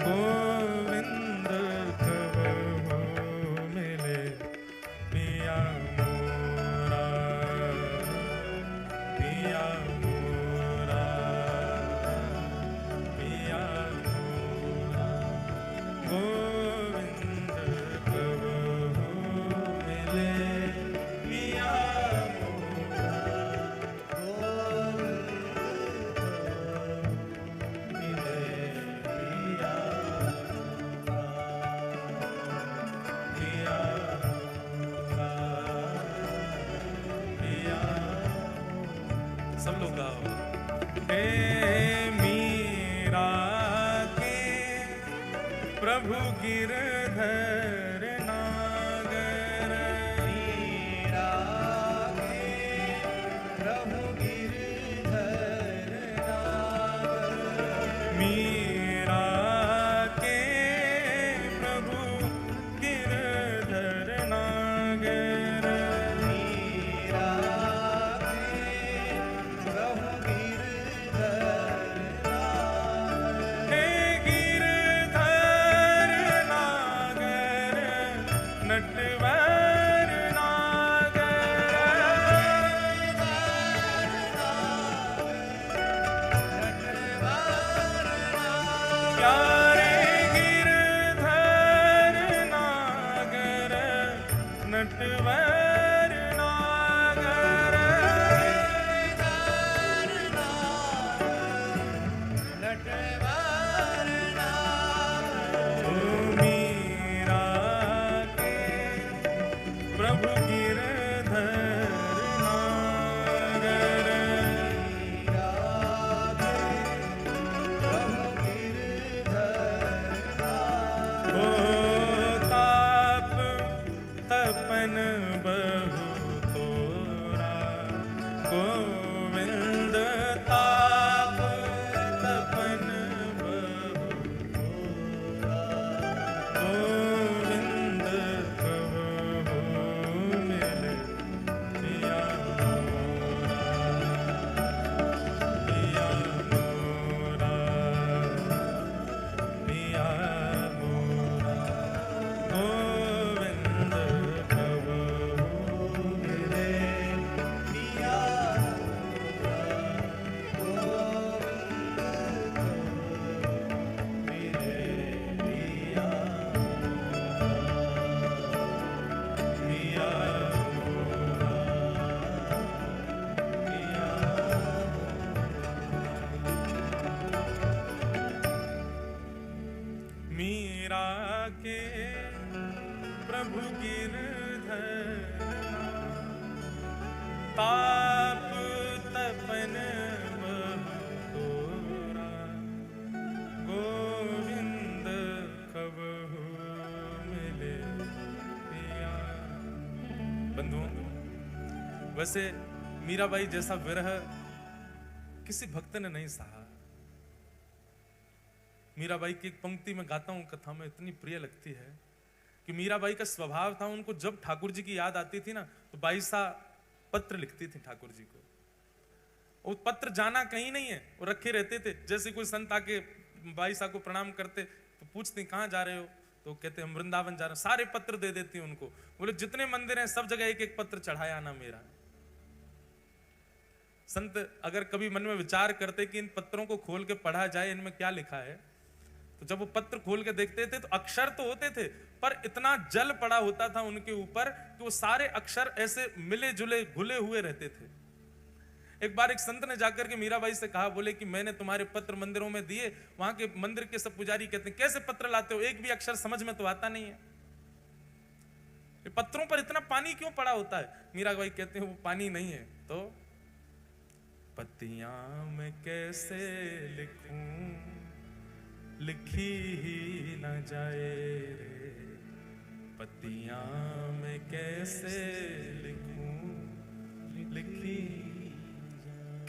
गोविंद कब हो मिले पिया मोरा, पिया मोरा, पिया मोरा, गोविंद कब हो मिले पिया मोरा, गोविंद मिले पिया। सब लोग गाओ। हे मीरा के प्रभु गिरधर नागर, मीरा के प्रभु गिरधर नागर, मीरा के प्रभु गिरधर नागर, मीरा नटवर नागर, प्रभु गिरधर ताप तपन बहु तोरा गोविंद कबहु मिले पिया। बंधुओं, वैसे मीराबाई जैसा विरह किसी भक्त ने नहीं सहा। मीराबाई की एक पंक्ति में गाता हूं, कथा में इतनी प्रिय लगती है कि मीराबाई का स्वभाव था, उनको जब ठाकुर जी की याद आती थी ना तो बाईसा पत्र लिखती थी ठाकुर जी को। वो पत्र जाना कहीं नहीं है, वो रखे रहते थे। जैसे कोई संत आके बाईसा को प्रणाम करते तो पूछते कहाँ जा रहे हो, तो कहते हम वृंदावन जा रहे हैं। सारे पत्र दे देती उनको, बोले जितने मंदिर हैं सब जगह एक एक पत्र चढ़ाया ना मेरा। संत अगर कभी मन में विचार करते कि इन पत्रों को खोल के पढ़ा जाए, इनमें क्या लिखा है, तो जब वो पत्र खोल के देखते थे तो अक्षर तो होते थे पर इतना जल पड़ा होता था उनके ऊपर कि वो सारे अक्षर ऐसे मिले जुले घुले हुए रहते थे। एक बार एक संत ने जाकर के मीराबाई से कहा, बोले कि मैंने तुम्हारे पत्र मंदिरों में दिए, वहां के मंदिर के सब पुजारी कहते हैं कैसे पत्र लाते हो, एक भी अक्षर समझ में तो आता नहीं है, पत्रों पर इतना पानी क्यों पड़ा होता है। मीराबाई कहते हैं वो पानी नहीं है तो पत्तियां मैं कैसे लिखूं, लिखी ही न जाए रे, पत्तियां मैं कैसे लिखूं, लिखी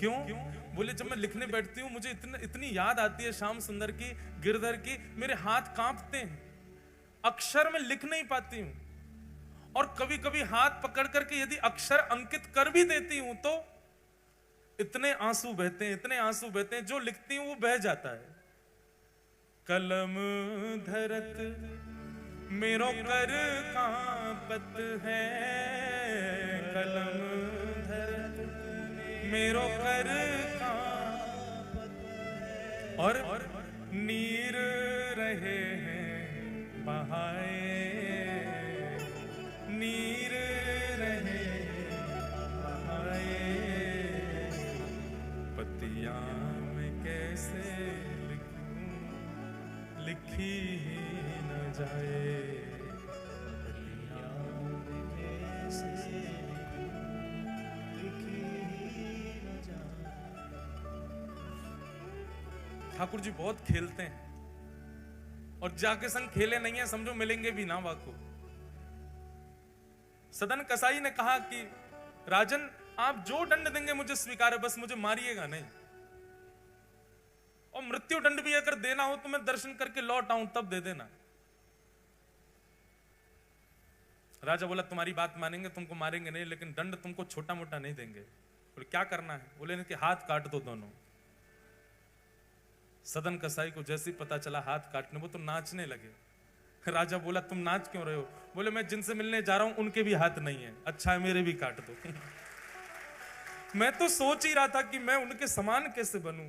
क्यों। बोले जब मैं लिखने बैठती हूं मुझे इतनी याद आती है श्याम सुंदर की, गिरधर की, मेरे हाथ कांपते हैं, अक्षर में लिख नहीं पाती हूं। और कभी कभी हाथ पकड़ करके यदि अक्षर अंकित कर भी देती हूं तो इतने आंसू बहते हैं, इतने आंसू बहते हैं, जो लिखती हूं वो बह जाता है। कलम धरत मेरो कर कांपत है, कलम धरत मेरो कर कांपत है, और नीर रहे हैं बहाए, नीर रहे बहाए, पत्तियां मैं कैसे लिखूं, लिखी ही न जाए, पत्तियां मैं कैसे लिखूं, लिखी ही न जाए। ठाकुर जी बहुत खेलते हैं और जाके संग खेले नहीं है समझो मिलेंगे भी ना वाको। सदन कसाई ने कहा कि राजन आप जो दंड देंगे मुझे स्वीकार है, बस मुझे मारिएगा नहीं, और मृत्यु दंड भी अगर देना हो तो मैं दर्शन करके लौट आऊं तब दे देना। राजा बोला तुम्हारी बात मानेंगे, तुमको मारेंगे नहीं, लेकिन दंड तुमको छोटा मोटा नहीं देंगे। बोले क्या करना है, बोले इनके हाथ काट दो दोनों। सदन कसाई को जैसे ही पता चला हाथ काटने, वो तो नाचने लगे। राजा बोला तुम नाच क्यों रहे हो, बोले मैं जिनसे मिलने जा रहा हूं उनके भी हाथ नहीं है, अच्छा है मेरे भी काट दो। मैं तो सोच ही रहा था कि मैं उनके समान कैसे बनूं,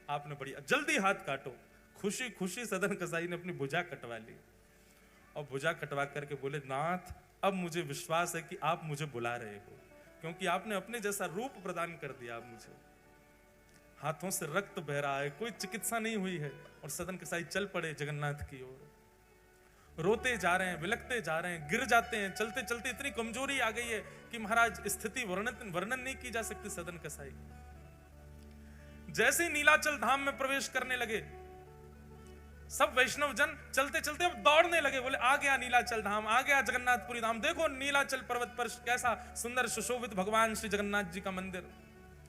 आपने बढ़िया जल्दी हाथ काटो। खुशी खुशी सदन कसाई ने अपनी भुजा कटवा ली और भुजा कटवा करके बोले नाथ अब मुझे विश्वास है कि आप मुझे बुला रहे हो, क्योंकि आपने अपने जैसा रूप प्रदान कर दिया आप मुझे। हाथों से रक्त बह रहा है, कोई चिकित्सा नहीं हुई है, और सदन कसाई चल पड़े जगन्नाथ की ओर। रोते जा रहे हैं, विलकते जा रहे हैं, गिर जाते हैं, चलते चलते इतनी कमजोरी आ गई है कि महाराज स्थिति वर्णन नहीं की जा सकती। सदन कसाई जैसे ही नीलाचल धाम में प्रवेश करने लगे, सब वैष्णव जन चलते चलते अब दौड़ने लगे, बोले आ गया नीलाचल धाम, आ गया जगन्नाथपुरी धाम, देखो नीलाचल पर्वत पर कैसा सुंदर सुशोभित भगवान श्री जगन्नाथ जी का मंदिर।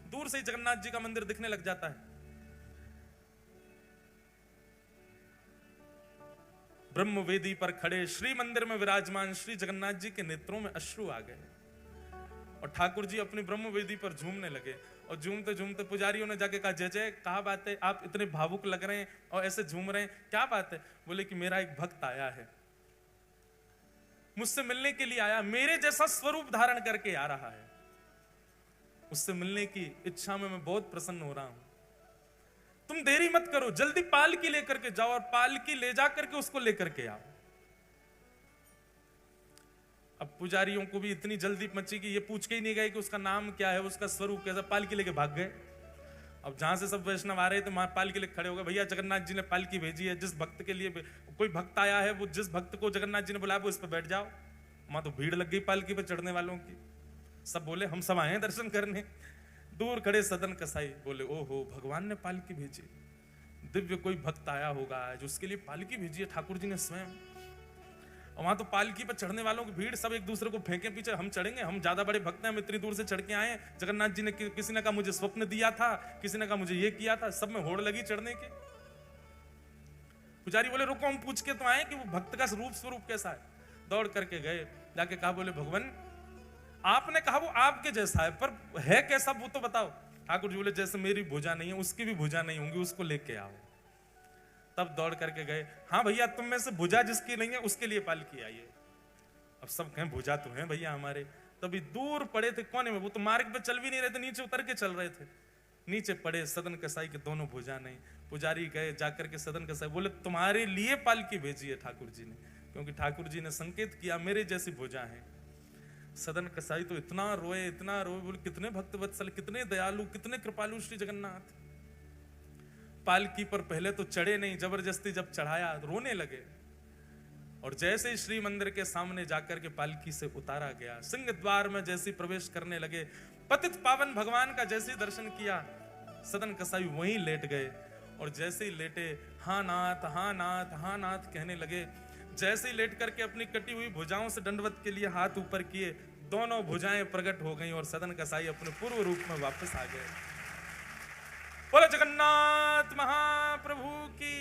दूर से ही जगन्नाथ जी का मंदिर दिखने लग जाता है। ब्रह्म वेदी पर खड़े श्री मंदिर में विराजमान श्री जगन्नाथ जी के नेत्रों में अश्रु आ गए और ठाकुर जी अपनी ब्रह्म वेदी पर झूमने लगे। और झूमते झूमते पुजारियों ने जाके कहा जय जय, कहा बात है, आप इतने भावुक लग रहे हैं और ऐसे झूम रहे हैं, क्या बात है। बोले कि मेरा एक भक्त आया है, मुझसे मिलने के लिए आया, मेरे जैसा स्वरूप धारण करके आ रहा है, उससे मिलने की इच्छा में मैं बहुत प्रसन्न हो रहा हूं। तुम देरी मत करो, जल्दी पालकी लेकर के जाओ और पालकी ले जा करके उसको लेकर के आओ। अब पुजारियों को भी इतनी जल्दी मची कि ये पूछ के ही नहीं गए कि उसका नाम क्या है, उसका स्वरूप कैसा, पालकी लेके भाग गए। अब जहां से सब वैष्णव आ रहे थे वहां पालकी लेके खड़े हो गए, भैया जगन्नाथ जी ने पालकी भेजी है, जिस भक्त के लिए कोई भक्त आया है, वो जिस भक्त को जगन्नाथ जी ने बुलाया वो इस पर बैठ जाओ। वहां तो भीड़ लग गई पालकी पर चढ़ने वालों की। सब बोले हम सब आए हैं दर्शन करने। दूर खड़े सदन कसाई बोले ओहो भगवान ने पालकी भेजी, दिव्य कोई भक्त आया होगा आज, उसके लिए पालकी भेजी है ठाकुर जी ने स्वयं। और वहां तो पालकी पर चढ़ने वालों की भीड़, सब एक दूसरे को फेंके पीछे, हम चढ़ेंगे, हम ज्यादा बड़े भक्त हैं, हम इतनी दूर से चढ़ के आए हैं। जगन्नाथ जी ने किसी ने कहा मुझे स्वप्न दिया था, किसी ने कहा मुझे ये किया था, सब में होड़ लगी चढ़ने की। पुजारी बोले रुको हम पूछ के तो आए कि वो भक्त का रूप स्वरूप कैसा है। दौड़ करके गए, जाके कहा बोले भगवान आपने कहा वो आपके जैसा है, पर है कैसा वो तो बताओ। ठाकुर जी बोले जैसे मेरी भुजा नहीं है उसकी भी भुजा नहीं होंगी, उसको लेके आओ। तब दौड़ करके गए, हाँ भैया तुम में से भुजा जिसकी नहीं है उसके लिए पालकी आई है। अब सब कहें भुजा तो है भैया हमारे। तभी दूर पड़े थे कोने में, वो तो मार्ग पे चल भी नहीं रहे थे, नीचे उतर के चल रहे थे। नीचे पड़े सदन कसाई के दोनों भुजा नहीं। पुजारी गए जाकर के सदन कसाई बोले तुम्हारे लिए पालकी भेजी है ठाकुर जी ने, क्योंकि ठाकुर जी ने संकेत किया मेरे जैसी भुजा है। सदन कसाई तो इतना रोए बोले कितने भक्त वत्सल, कितने दयालु, कितने कृपालु श्री जगन्नाथ। पालकी पर पहले तो चढ़े नहीं, जबरदस्ती जब चढ़ाया रोने लगे। और जैसे ही श्री मंदिर के सामने जाकर के पालकी से उतारा गया, सिंह द्वार में जैसे प्रवेश करने लगे, पतित पावन भगवान का जैसे ही दर्शन किया, सदन कसाई वहीं लेट गए। और जैसे ही लेटे हाँ नाथ हाँ नाथ हाँ नाथ कहने लगे। जैसे ही लेट करके अपनी कटी हुई भुजाओं से दंडवत के लिए हाथ ऊपर किए, दोनों भुजाएं प्रकट हो गईं और सदन कसाई अपने पूर्व रूप में वापस आ गए। बोले जगन्नाथ महाप्रभु की।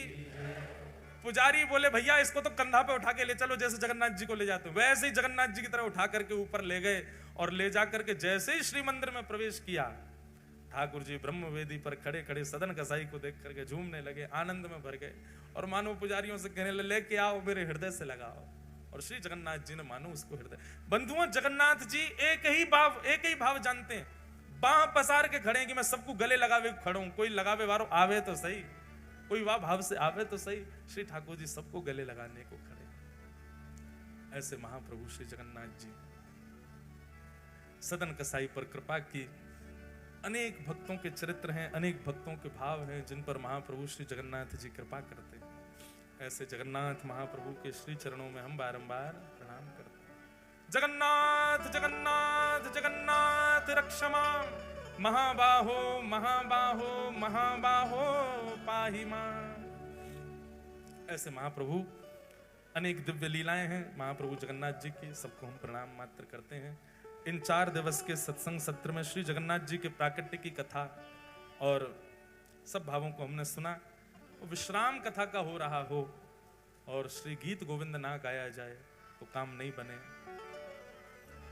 पुजारी बोले भैया इसको तो कंधा पे उठा के ले चलो, जैसे जगन्नाथ जी को ले जाते, वैसे ही जगन्नाथ जी की तरह उठा करके ऊपर ले गए। और ले जा करके जैसे ही श्री मंदिर में प्रवेश किया, ठाकुर जी ब्रह्म वेदी पर खड़े खड़े सदन कसाई को देख करके झूमने लगे, आनंद में भर गए। और मानो पुजारियों से कहने लगे लेके आओ मेरे हृदय से लगाओ। और श्री जगन्नाथ जी ने मानो उसको हृदय। बंधुओं जगन्नाथ जी एक ही भाव जानते हैं, बाह पसार के खड़े हैं कि मैं सबको गले लगावे खड़ा हूं। कोई लगावे वारो आवे तो सही, कोई वाह भाव से आवे तो सही। श्री ठाकुर जी सबको गले लगाने को खड़े। ऐसे महाप्रभु श्री जगन्नाथ जी सदन कसाई पर कृपा की। अनेक भक्तों के चरित्र हैं, अनेक भक्तों के भाव हैं जिन पर महाप्रभु श्री जगन्नाथ जी कृपा करते हैं। ऐसे जगन्नाथ महाप्रभु के श्री चरणों में हम बारंबार प्रणाम करते हैं। जगन्नाथ जगन्नाथ जगन्नाथ रक्षमा महाबाहो महाबाहो महाबाहो पाहि मां। ऐसे महाप्रभु अनेक दिव्य लीलाएं हैं महाप्रभु जगन्नाथ जी की, सबको हम प्रणाम मात्र करते हैं। इन 4 दिवस के सत्संग सत्र में श्री जगन्नाथ जी के प्राकट्य की कथा और सब भावों को हमने सुना। विश्राम कथा का हो रहा हो और श्री गीत गोविंद ना गाया जाए तो काम नहीं बने।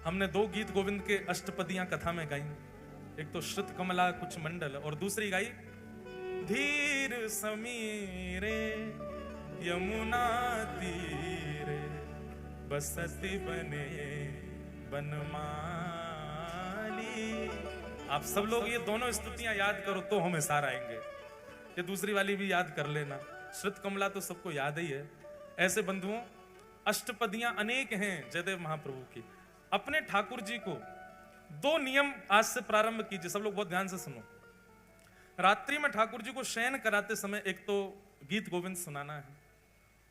हमने 2 गीत गोविंद के अष्टपदियां कथा में गाई, एक तो श्रुत कमला कुछ मंडल और दूसरी गाई धीर समीरे यमुना तीरे बसती बने बनमाली। आप सब लोग ये दोनों स्तुतियां याद करो तो हम हिसार आएंगे। ये दूसरी वाली भी याद कर लेना, श्रुत कमला तो सबको याद ही है। ऐसे बंधुओं अष्टपदियां अनेक हैं जयदेव महाप्रभु की। अपने ठाकुर जी को 2 नियम आज से प्रारंभ कीजिए, सब लोग बहुत ध्यान से सुनो। रात्रि में ठाकुर जी को शयन कराते समय एक तो गीत गोविंद सुनाना है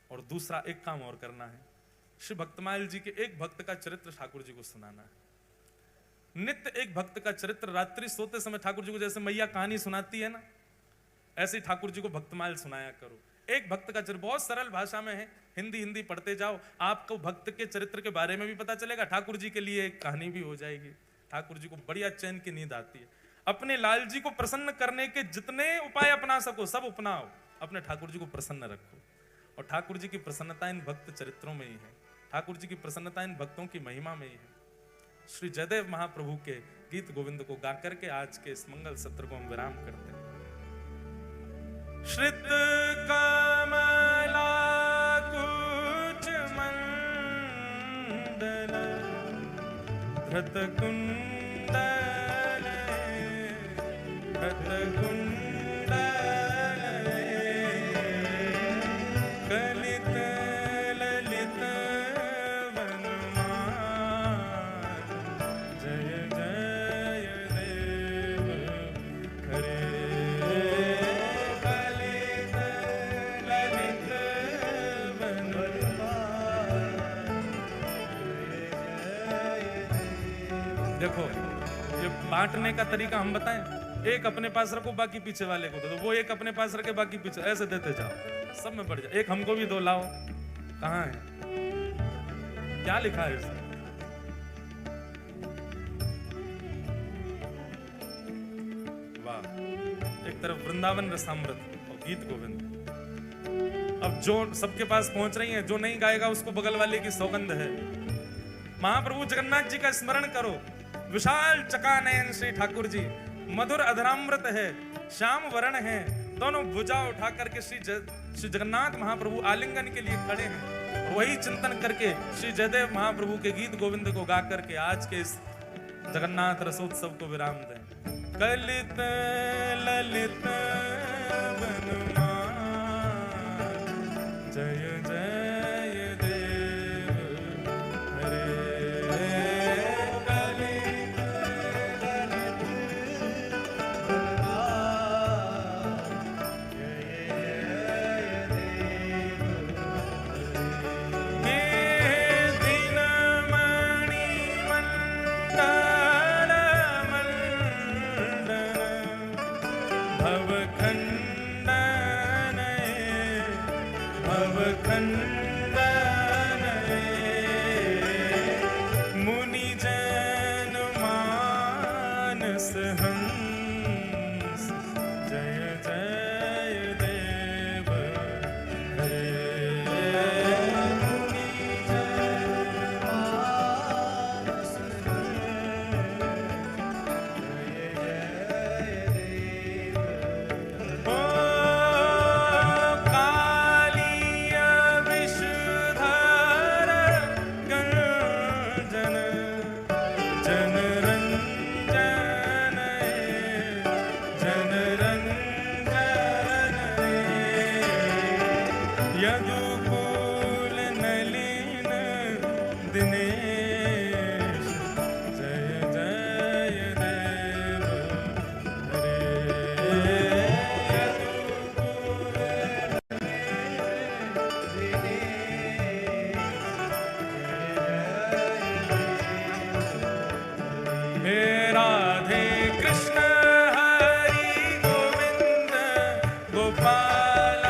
और दूसरा एक काम और करना है, श्री भक्तमाल जी के एक भक्त का चरित्र ठाकुर जी को सुनाना है। नित्य एक भक्त का चरित्र रात्रि सोते समय ठाकुर जी को जैसे मैया कहानी सुनाती है ना, ऐसे ही ठाकुर जी को भक्तमाल सुनाया करो। एक भक्त का चरित्र बहुत सरल भाषा में है, हिंदी पढ़ते जाओ, आपको भक्त के चरित्र के बारे में भी पता चलेगा, ठाकुर जी के लिए एक कहानी भी हो जाएगी। ठाकुर जी को बढ़िया चैन की नींद आती है। अपने लाल जी को प्रसन्न करने के जितने उपाय अपना सको सब अपनाओ, अपने ठाकुर जी को प्रसन्न रखो। और ठाकुर जी की प्रसन्नता इन भक्त चरित्रों में ही है, ठाकुर जी की प्रसन्नता इन भक्तों की महिमा में ही है। श्री जयदेव महाप्रभु के गीत गोविंद को गा करके आज के इस मंगल सत्र को हम विराम करते हैं। श्रित कमला कुच मंडल धृत कुंडल धृत कुंडल कलित ललित वनमाल जय जय देव हरे। कलित ललित वनमाल जय देखो, ये बांटने का तरीका हम बताएं, एक अपने पास रखो, बाकी पीछे वाले को दे दो, वो एक अपने पास रखे, बाकी पीछे, ऐसे देते जाओ, सब में बढ़ जाए। एक हमको भी दो, लाओ, कहाँ है, क्या लिखा है इसमें? वाह, एक तरफ वृंदावन रसामृत और गीत गोविंद। अब जो सबके पास पहुंच रही है, जो नहीं गाएगा उसको बगल वाले की सौगंध है। महाप्रभु जगन्नाथ जी का स्मरण करो, विशाल चकानयन श्री ठाकुर जी, मधुर अधरामृत है, श्याम वर्ण है, दोनों भुजा उठा करके श्री जगन्नाथ महाप्रभु आलिंगन के लिए खड़े हैं। वही चिंतन करके श्री जयदेव महाप्रभु के गीत गोविंद को गा करके आज के इस जगन्नाथ रसोत्सव को विराम दें। कलित ललित जय जय देव हरे, कलित ललित जय जय देव हे दीनमणि मंडल मंडन भवखंडन मुनि जन मानस हंस, जय जय देव हरे, मुनि जन मानस जय जय देव। ओ यदुकुल नलिन दिनेश, जय जय देव हरे, यदुकुल नलिन दिनेश, हे राधे कृष्ण हरि गोविंद गोपाल,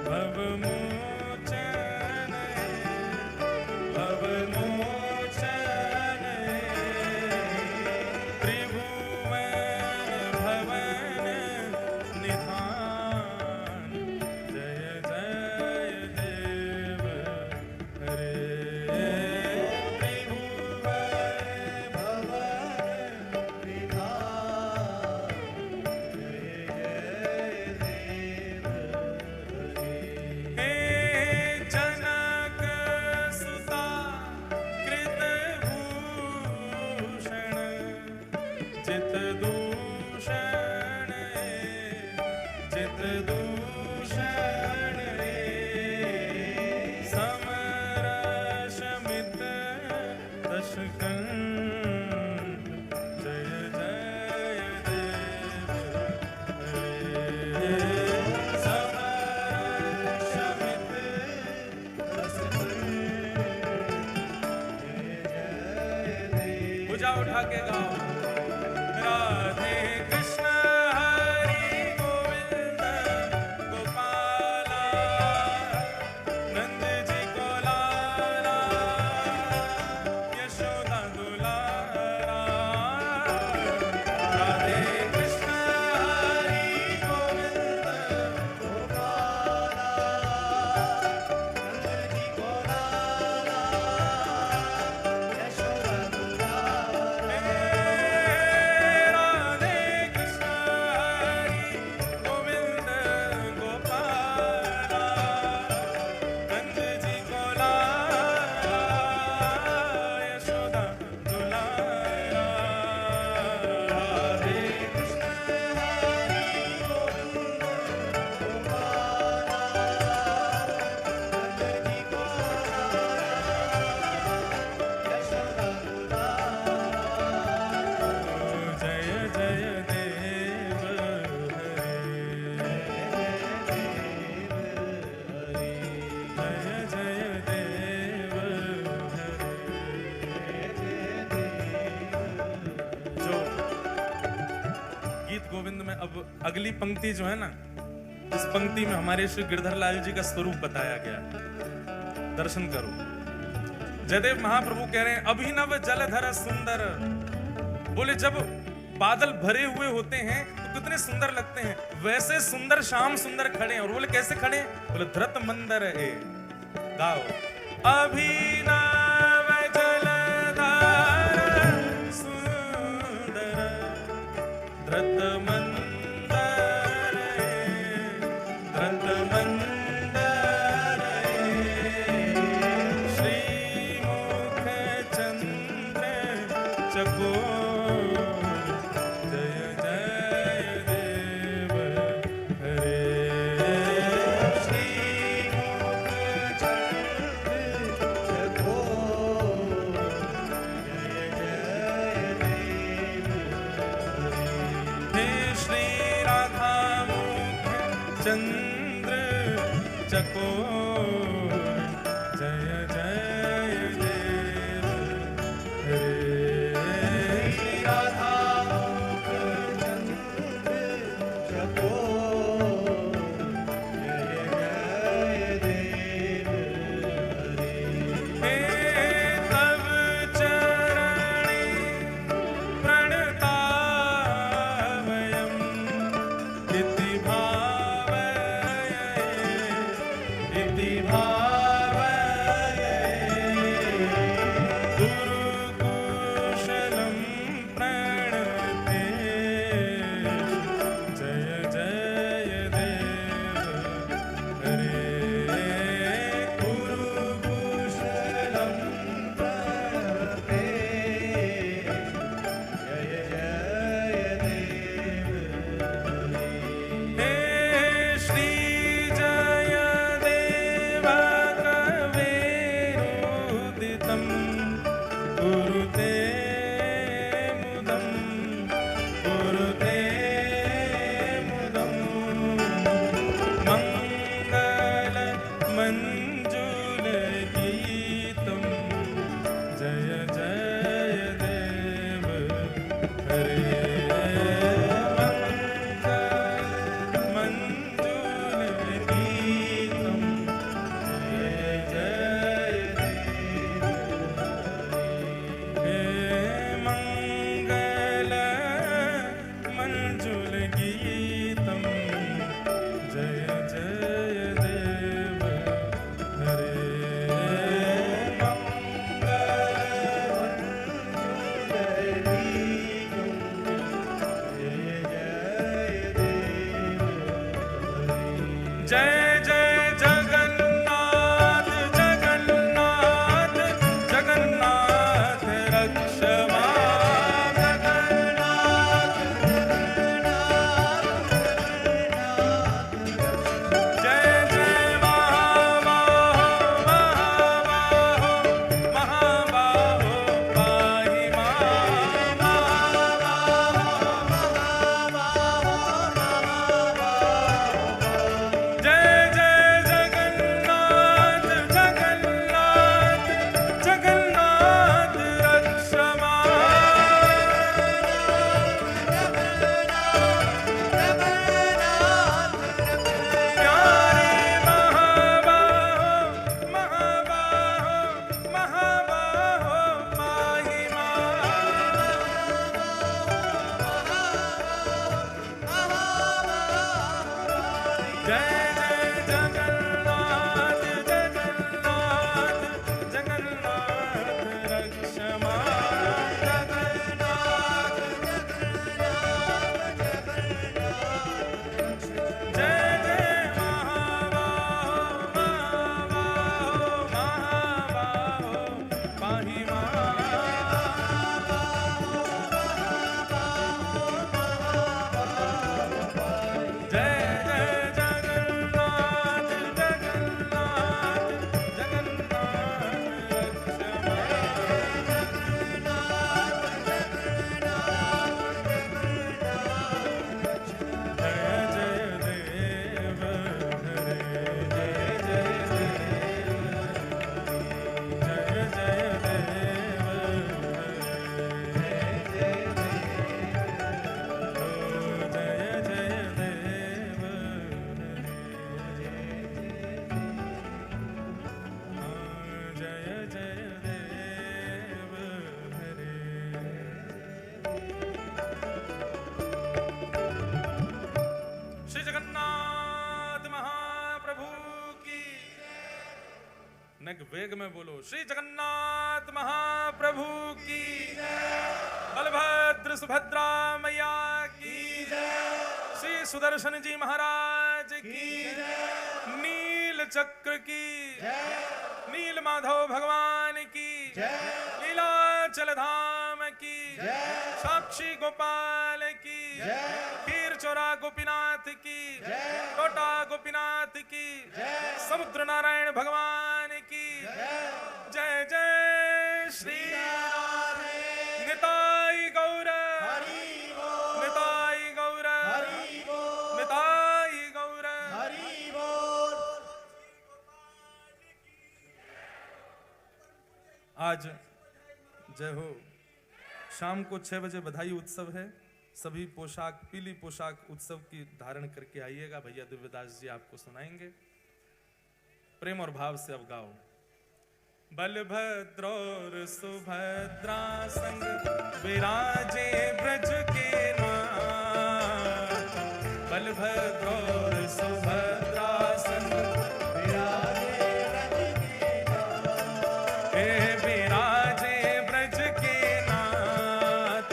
भवमोचन उठा के गाओ। राधे कृष्ण हरि गोविंद गोपाला, नंद जी को लाला, यशोदा दुलारा। राधे कृष्ण हरि गोविंद गोपाला, नंद जी को लाला, यशोदा दुलारा। राधे कृष्ण हरि गोविंद गोपाला, नंद जी को लाला, यशोदा दुलारा। राधे कृष्ण हरि गोविंद गोपाला, नंद जी को यशोदा दुलारा। जय जय देव हरे, जय जय देव हरे। जो गीत गोविंद में अब अगली पंक्ति जो है ना, इस पंक्ति में हमारे श्री गिरधर लाल जी का स्वरूप बताया गया। दर्शन करो। जयदेव महाप्रभु कह रहे हैं अभिनव जलधर सुंदर। बोले जब बादल भरे हुए होते हैं तो कितने सुंदर लगते हैं, वैसे सुंदर श्याम सुंदर खड़े हैं। और बोले कैसे खड़े हैं? बोले धृत मंदर है। गाओ। अभिनव जलधर सुंदर, धृत मंदर है, धृत मंदर है। श्रीमुख चंद्र चकोर, जय जय देव हरे। श्रीमुख चंद्र चकोर, जय जय देव हरे। हे श्री राधा मुख चंद्र चकोर, जय जय देव हरे। श्री राधा मुख चंद्र चकोर, जय जय देव हरे। हे तव चरणे प्रणतावयम्, इति भावये, इति भावये। नेक वेग में बोलो श्री जगन्नाथ महाप्रभु की बलभद्र सुभद्रा मैया की श्री सुदर्शन जी महाराज की नील चक्र की नील माधव भगवान की लीलाचल धाम की साक्षी गोपाल की खीर चोरा गोपीनाथ की टोटा गोपीनाथ की समुद्र नारायण भगवान की जय जय श्री निताई गौर निताई गौर निताई गौर। आज जय हो। शाम को 6 बजे बधाई उत्सव है। सभी पोशाक पीली पोशाक उत्सव की धारण करके आइएगा। भैया दिव्यदास जी आपको सुनाएंगे। प्रेम और भाव से अब गाओ। बलभद्र और सुभद्रा संग विराजे ब्रज के नाथ। बलभद्र और सुभद्रा संग विराजे ब्रज के नाथ। हे विराजे ब्रज के नाथ,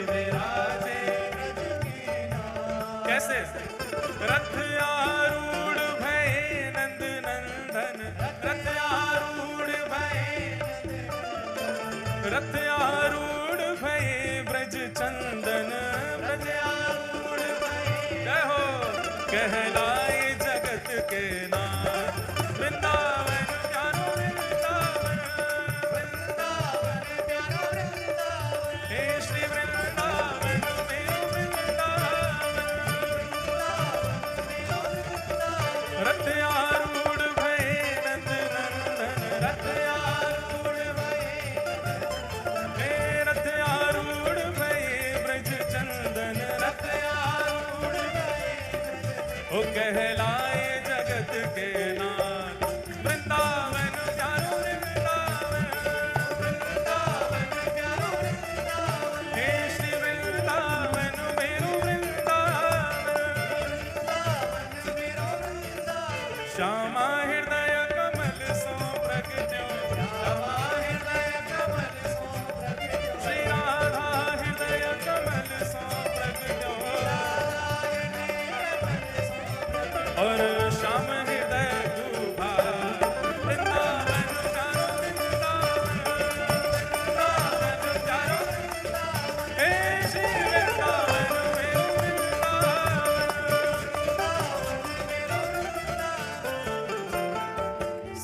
विराजे ब्रज के नाथ। कैसे? रथ आरूढ़ भये नंद नंदन, रथ आरूढ़ रथ आरूढ़ भये ब्रज चंदन, ब्रज आरूढ़ भये जय हो। कहलाए जगत के नाथ वृंदावन प्यारो वृंदावन, वृंदावन प्यारो वृंदावन। हे श्री वृंदावन मेरो वृंदावन, रथ आरूढ़ भये नंद नंदन, रथ आरूढ़ रथ आरूढ़ भये ब्रज चंदन, रथ आरूढ़ भये। ओ कहलाए जगत के नाथ वृंदावन प्यारो वृंदावन, वृंदावन प्यारो वृंदावन। हे श्री वृंदावन मेरो वृंदावन, वृंदावन मेरो वृंदावन। श्यामा हृदय कमल सो प्रगट्यो, श्यामा हृदय कमल सो श्री राधा हृदय कमल सो प्रगट्यो, और श्याम हृदय दूभा वृंदावन प्यारो वृंदावन, वृंदावन प्यारो वृंदावन। हे श्री वृंदावन मेरो वृंदावन,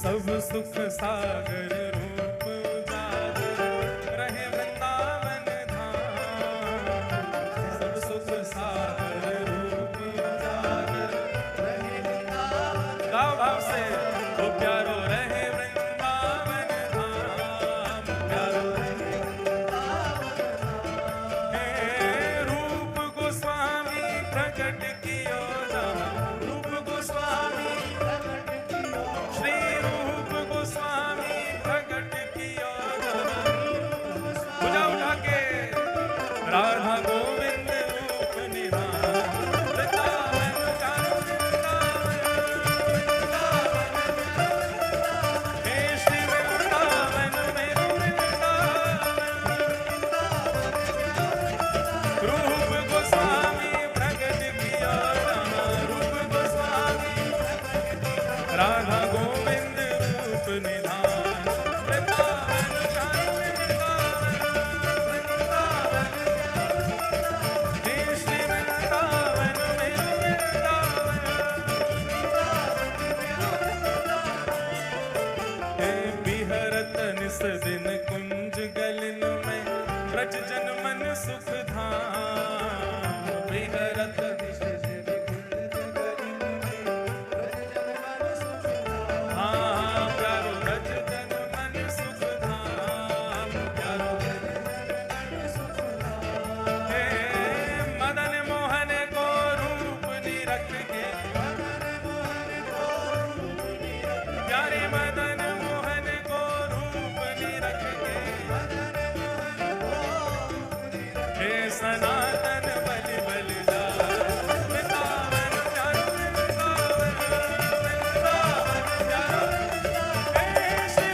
सब सुख सागर रूप उजागर रहे वृंदावन धाम। सब सुख सागर रूप उजागर रहे वृंदावन। गाओ भाव से। ओ प्यारो रहे वृंदावन धाम, प्यारो रहे वृंदावन धाम। हे रूप गोस्वामी प्रकट कियो जहाँ, रूप गोस्वामी प्रकट कियो, श्री रूप गोस्वामी प्रकट कियो जहाँ। उठा उठा के राधा गोविंद रूप निधान, वृंदावन प्यारो वृंदावन, वृंदावन प्यारो वृंदावन। हे श्री वृंदावन मेरो वृंदावन, रूप गोस्वामी प्रकट किया जहाँ, रूप गोस्वामी राधा गोविंद रूप निधान, वृंदावन प्यारो वृंदावन, वृंदावन हे श्री वृंदावन मेरो वृंदावन, हे बिहरत निस दिन कुंज गलिन में ब्रज जन मन सुख धाम। बिहरत निस दिन कुंज गलिन में ब्रज जन मन सुख धाम। हाँ प्यारो ब्रज जन मन सुख धाम, प्यारो ब्रज जन मन सुख धाम। हे मदन मोहन को रूप निरख के, मदन मोहन को रूप निरख, प्यारे मदन मोहन को रूप निरख के, मदन मोहन को रूप निरख। हे सनातन बलि बलिदार, वृंदावन प्यारो वृंदावन, वृंदावन प्यारो वृंदावन। हे श्री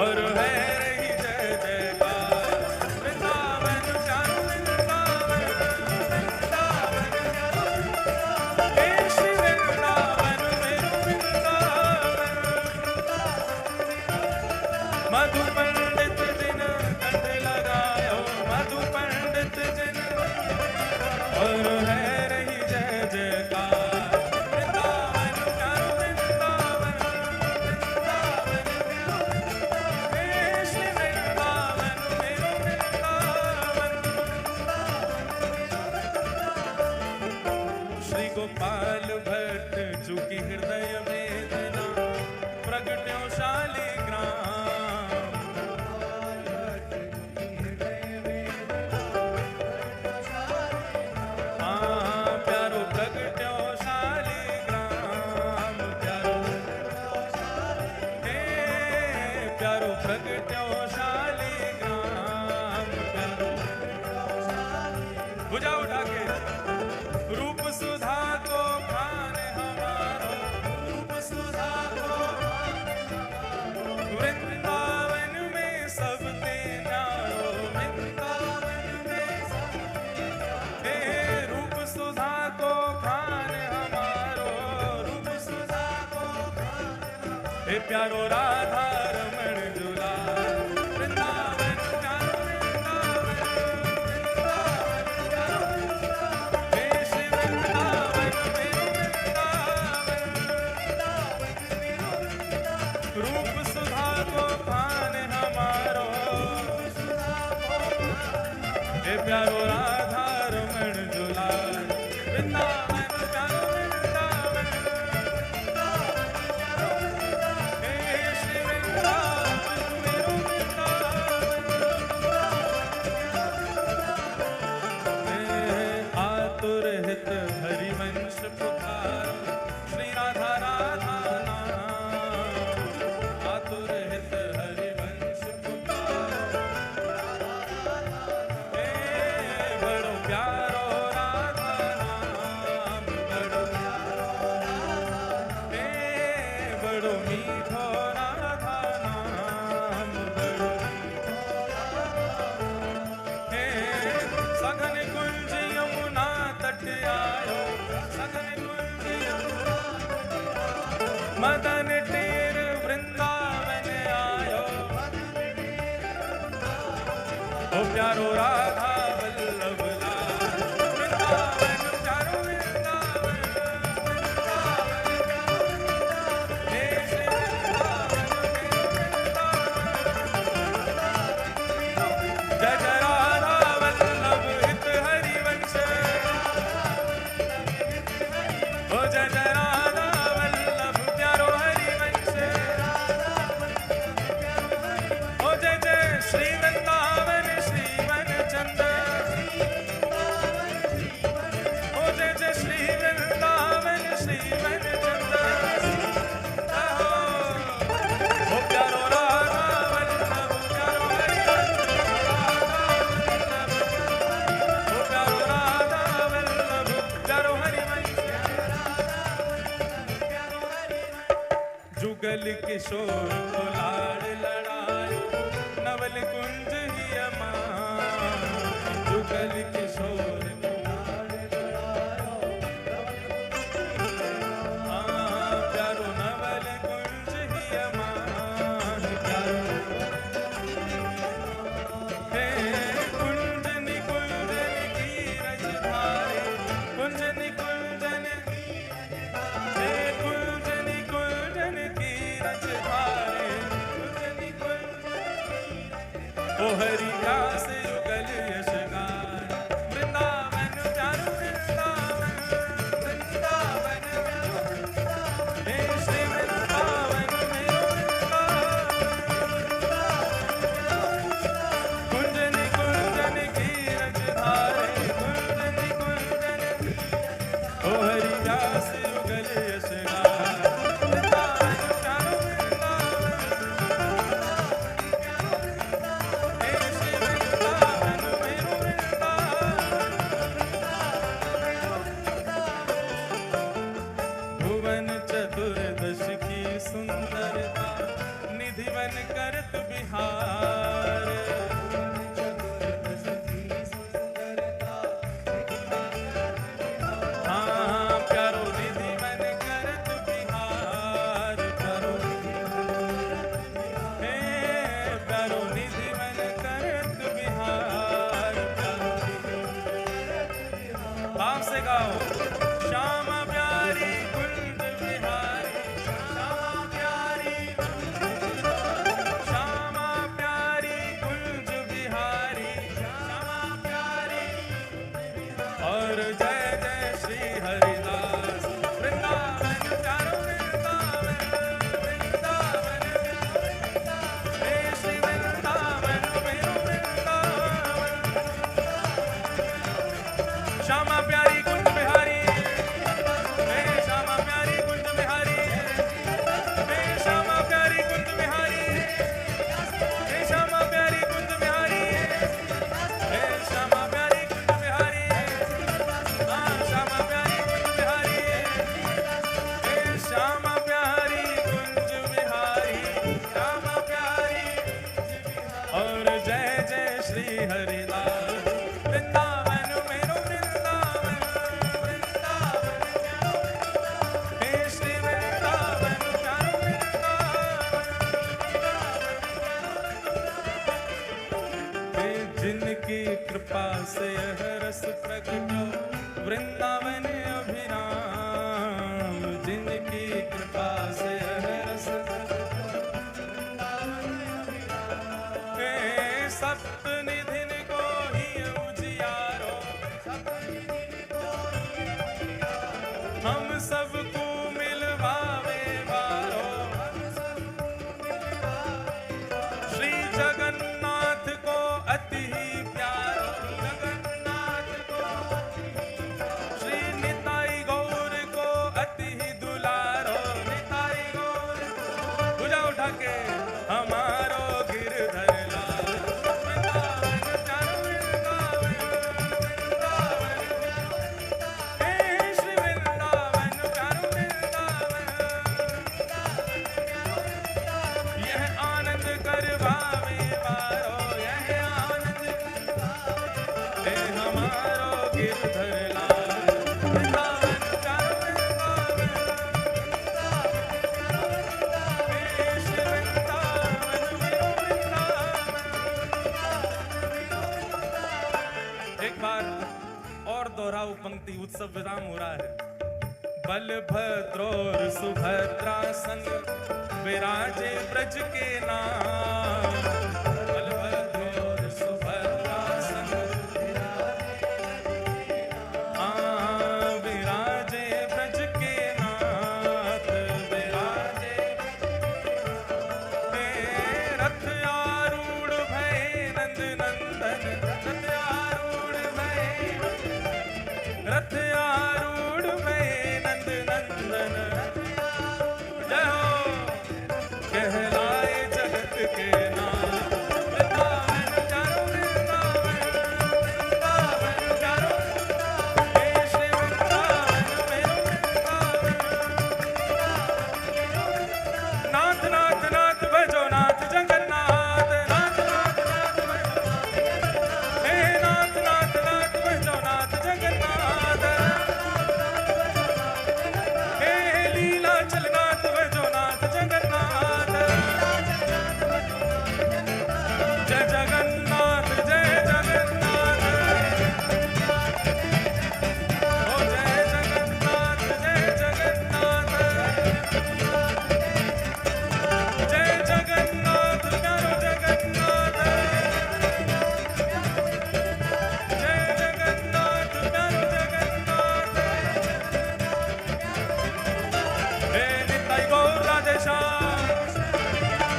और है रही जय जयकार। वृंदावन प्यारो वृंदावन, वृंदावन हे श्री वृंदावन मेरो वृंदावन। मधु पंडित जिन कंठ लगायो, मधु पंडित जिन, और है रही जय जयकार। वृंदावन प्यारो वृंदावन, वृंदावन हे श्री वृंदावन मेरो वृंदावन। श्री गोपाल भट्ट जू की हृदय वेदना प्रगट्यो शालिग्राम। हाँ प्यारो प्रगट्यो शालिग्राम, प्यारो हे प्यारो प्रगट्यो शालिग्राम, प्यारो भुजा उठा के। रूप सुधा को खाने हमारो, रूप सुधा को वृंदावन में सबते न्यारो, वृंदावन में हे रूप सुधा को खाने हमारो, रूप सुधा को हे प्यारो राधा रमण दुलार। वृंदावन प्यारो वृंदावन, वृंदावन प्यारो हे श्री वृंदावन मेरो वृंदावन। रूप सुधा को खाने हमारो, हे प्यारो राधा रमण दुलार। वृंदावन प्यारो वृंदावन, हे श्री वृंदावन मेरो वृंदावन। आतुर हित हरिवंश पुकारो, श्री राधा राधा नाम। आतुर हित हरिवंश पुकारो, हे बड़ो प्यारो राधा नाम, बड़ो हे बड़ो मीठो राधा नाम, बड़ो हे सघन कुंज यमुना तट आयो, सघन कुंज यमुना मदन टेर वृंदावन आयो। ओ प्यारो राधा वल्लभ लाल। वृंदावन प्यारो वृंदावन, वृंदावन हे श्री वृंदावन मेरो वृंदावन। जय जय राधा वल्लभ हित हरिवंश, ओ जय जय राधा वल्लभ प्यारो हरिवंश। ओ जय जय श्री वृंदावन श्रीवन चंद, ओ जय जय श्री वृंदावन श्रीवन चंद। ओ प्यारो राधा वल्लभ प्यारो हरिवंश, ओ प्यारो राधा वल्लभ प्यारो हरिवंश। जुगल किशोर को लाड़ लड़ायो, नवल कुंज ही अमान। जुगल किशोर को लाड़ लड़ायो, हाँ प्यारो नवल कुंज ही अमान, प्यारो हे कुंजन कुंजन की रजधारे, कुंजन कुंजन हे कुंजन कुंजन की रजधारे, कुंजन कुंजन ओ हरि व्यास युगल यशगान। वृंदावन प्यारो वृंदावन, वृंदावन हे श्री वृंदावन मेरो वृंदावन। कुंजन कुंजन की रजधारे, कुंजन कुंजन ओ हरि व्यास युगल यशगान। वृंदावन प्यारो वृंदावन, हे श्री हरि लाल। वृंदावन मेरो वृंदावन, वृंदावन हे श्री वृंदावन प्यारो वृंदावन। हे जिनकी कृपा से यह रस प्रकट वृंदावन अभिराम, जिनकी कृपा से यह रस हे सप्तनिधिन को ही उजियारो, हम सबको मिलवावे वारो। श्री जगन्नाथ को अति ही प्यारो, जगन्नाथ को श्री निताई गौर को अति ही दुलारो, निताई गौर भुजा उठा के हमारो गिरधर लाल। वृंदावन प्यारो वृंदावन, वृंदावन हे श्री वृंदावन प्यारो वृंदावन। यह आनंद करवावे वारो, यह आनंद हे हमारो गिरधर लाल। वृंदावन प्यारो वृंदावन, हे श्री वृंदावन मेरो वृंदावन। एक बार और दोहराऊ पंक्ति, उत्सव विराम हो रहा है। बलभद्र और सुभद्रा संग विराजे ब्रज के नाम, बलभद्र और सुभद्रा संग विराजे ब्रज के नाथ, विराजे हे रथ आरूढ़ भय नंद नंदन, रथ आरूढ़ भय, रथ आरूढ़ भय नंद नंदन। जय हो कहलाए जगत के नाथ। वृंदावन प्यारो वृंदावन, वृंदावन प्यारो हे श्री वृंदावन मेरो वृंदावन। नाथ नाथ नाथ भजो नाथ जगन्नाथ, नाथ नाथ नाथ भजो हे नाथ नाथ नाथ भजो नाथ जगन्नाथ। हे लीला चलनाथ भजो नाथ जगन्नाथ। जय जगन्नाथ जय जगन्नाथ, ओ जय जगन्नाथ जय जगन्नाथ, जय जगन्नाथ प्यारो जगन्नाथ, जय जगन्नाथ प्यारो जगन्नाथ। हे निताई गौर राधे श्याम,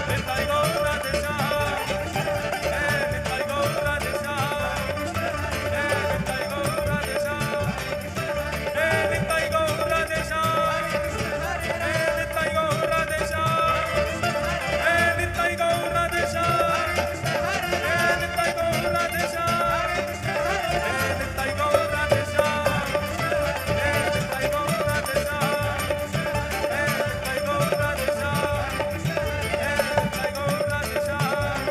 निताई गौर राधे श्याम, हे निताई गौर राधे श्याम, हे निताई गौर राधे श्याम, हे निताई गौर राधे श्याम, हे निताई गौर राधे श्याम, हे निताई गौर राधे श्याम, हे निताई गौर राधे श्याम, हे निताई गौर राधे श्याम, हे निताई गौर राधे श्याम, हे निताई गौर राधे श्याम, हे निताई गौर राधे श्याम।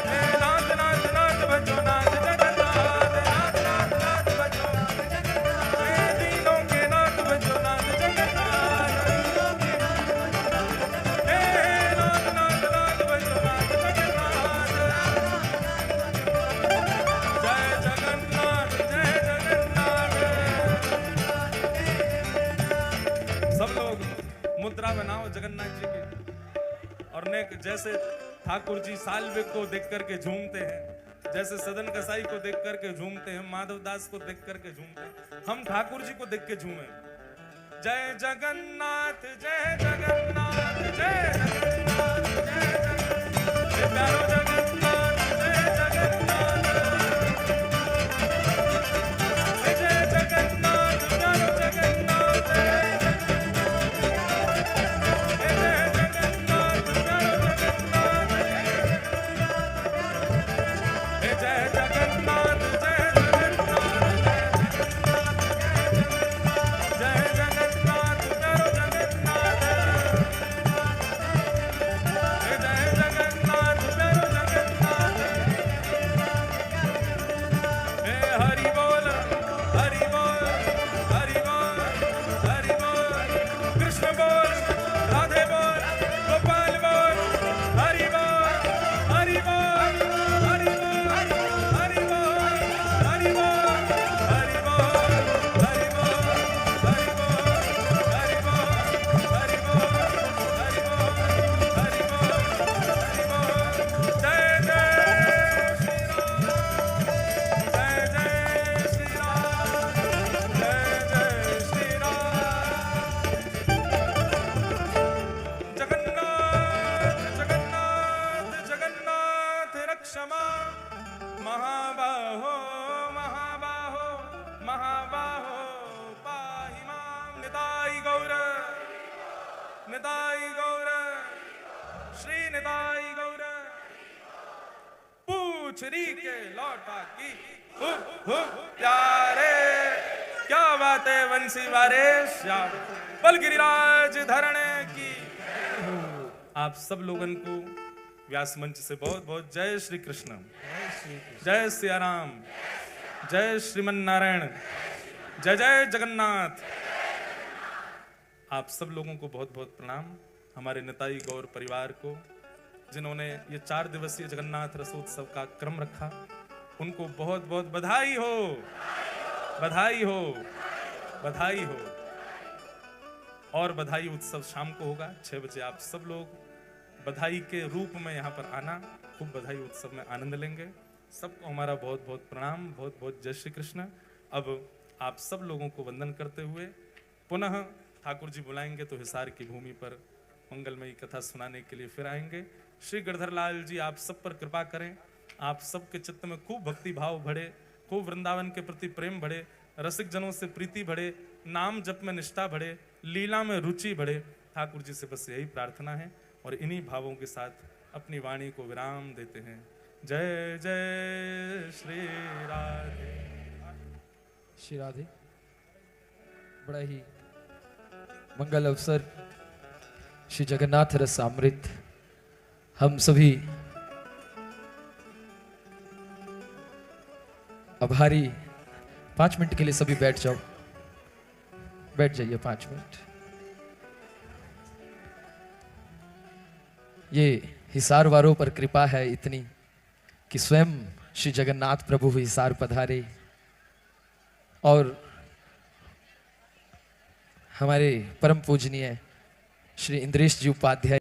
हे नाथ नाथ नाथ भजो नाथ जगन्नाथ, नाथ नाथ नाथ भजो, हे दीनों के नाथ भजो नाथ जगन्नाथ, हे नाथ नाथ नाथ भजो नाथ जगन्नाथ। जय जगन्नाथ जय जगन्नाथ। सब लोग मुद्रा बनाओ जगन्नाथ जी की, और ने जैसे ठाकुर जी साल्वे को देख करके झूमते हैं, जैसे सदन कसाई को देख करके झूमते हैं, माधव दास को देख करके झूमते हैं, हम ठाकुर जी को देख के झूमे। जय जगन्नाथ जय जगन्नाथ, जय जगन्नाथ जय जगन्नाथ, हे प्यारो जगन्नाथ जय जगन्नाथ, हे जय जगन्नाथ प्यारो जगन्नाथ, हे जय जगन्नाथ प्यारो जगन्नाथ, हे जय जगन्नाथ जय जगन्नाथ, जय जगन्नाथ प्यारो जगन्नाथ, हे जय जगन्नाथ प्यारो जगन्नाथ। निताई गौर श्री निताई गौर पूछरी के लौटा की प्यारे क्या बात है वंशी वारे श्याम बल गिरिराज धरने की। आप सब लोगन को व्यास मंच से बहुत बहुत जय श्री कृष्ण, जय सिया राम, जय श्रीमन नारायण, जय जय जगन्नाथ। आप सब लोगों को बहुत बहुत प्रणाम। हमारे निताई गौर परिवार को जिन्होंने ये 4 दिवसीय जगन्नाथ रसोत्सव का क्रम रखा, उनको बहुत बहुत बधाई हो, बधाई हो, बधाई हो। और बधाई उत्सव शाम को होगा 6 बजे। आप सब लोग बधाई के रूप में यहाँ पर आना, खूब बधाई उत्सव में आनंद लेंगे। सबको हमारा बहुत बहुत प्रणाम, बहुत बहुत जय श्री कृष्ण। अब आप सब लोगों को वंदन करते हुए पुनः ठाकुर जी बुलाएंगे तो हिसार की भूमि पर मंगलमयी कथा सुनाने के लिए फिर आएंगे। श्री गिरधर लाल जी आप सब पर कृपा करें, आप सबके चित्त में खूब भक्ति भाव बढ़े, खूब वृंदावन के प्रति प्रेम बढ़े, रसिक जनों से प्रीति बढ़े, नाम जप में निष्ठा बढ़े, लीला में रुचि बढ़े। ठाकुर जी से बस यही प्रार्थना है और इन्हीं भावों के साथ अपनी वाणी को विराम देते हैं। जय जय श्री राधे। श्री राधे। बड़ा ही मंगल अवसर श्री जगन्नाथ रस अमृत। हम सभी आभारी। 5 मिनट के लिए सभी बैठ जाओ, बैठ जाइए 5 मिनट। ये हिसार वालों पर कृपा है इतनी कि स्वयं श्री जगन्नाथ प्रभु हिसार पधारे और हमारे परम पूजनीय श्री इंद्रेश जी उपाध्याय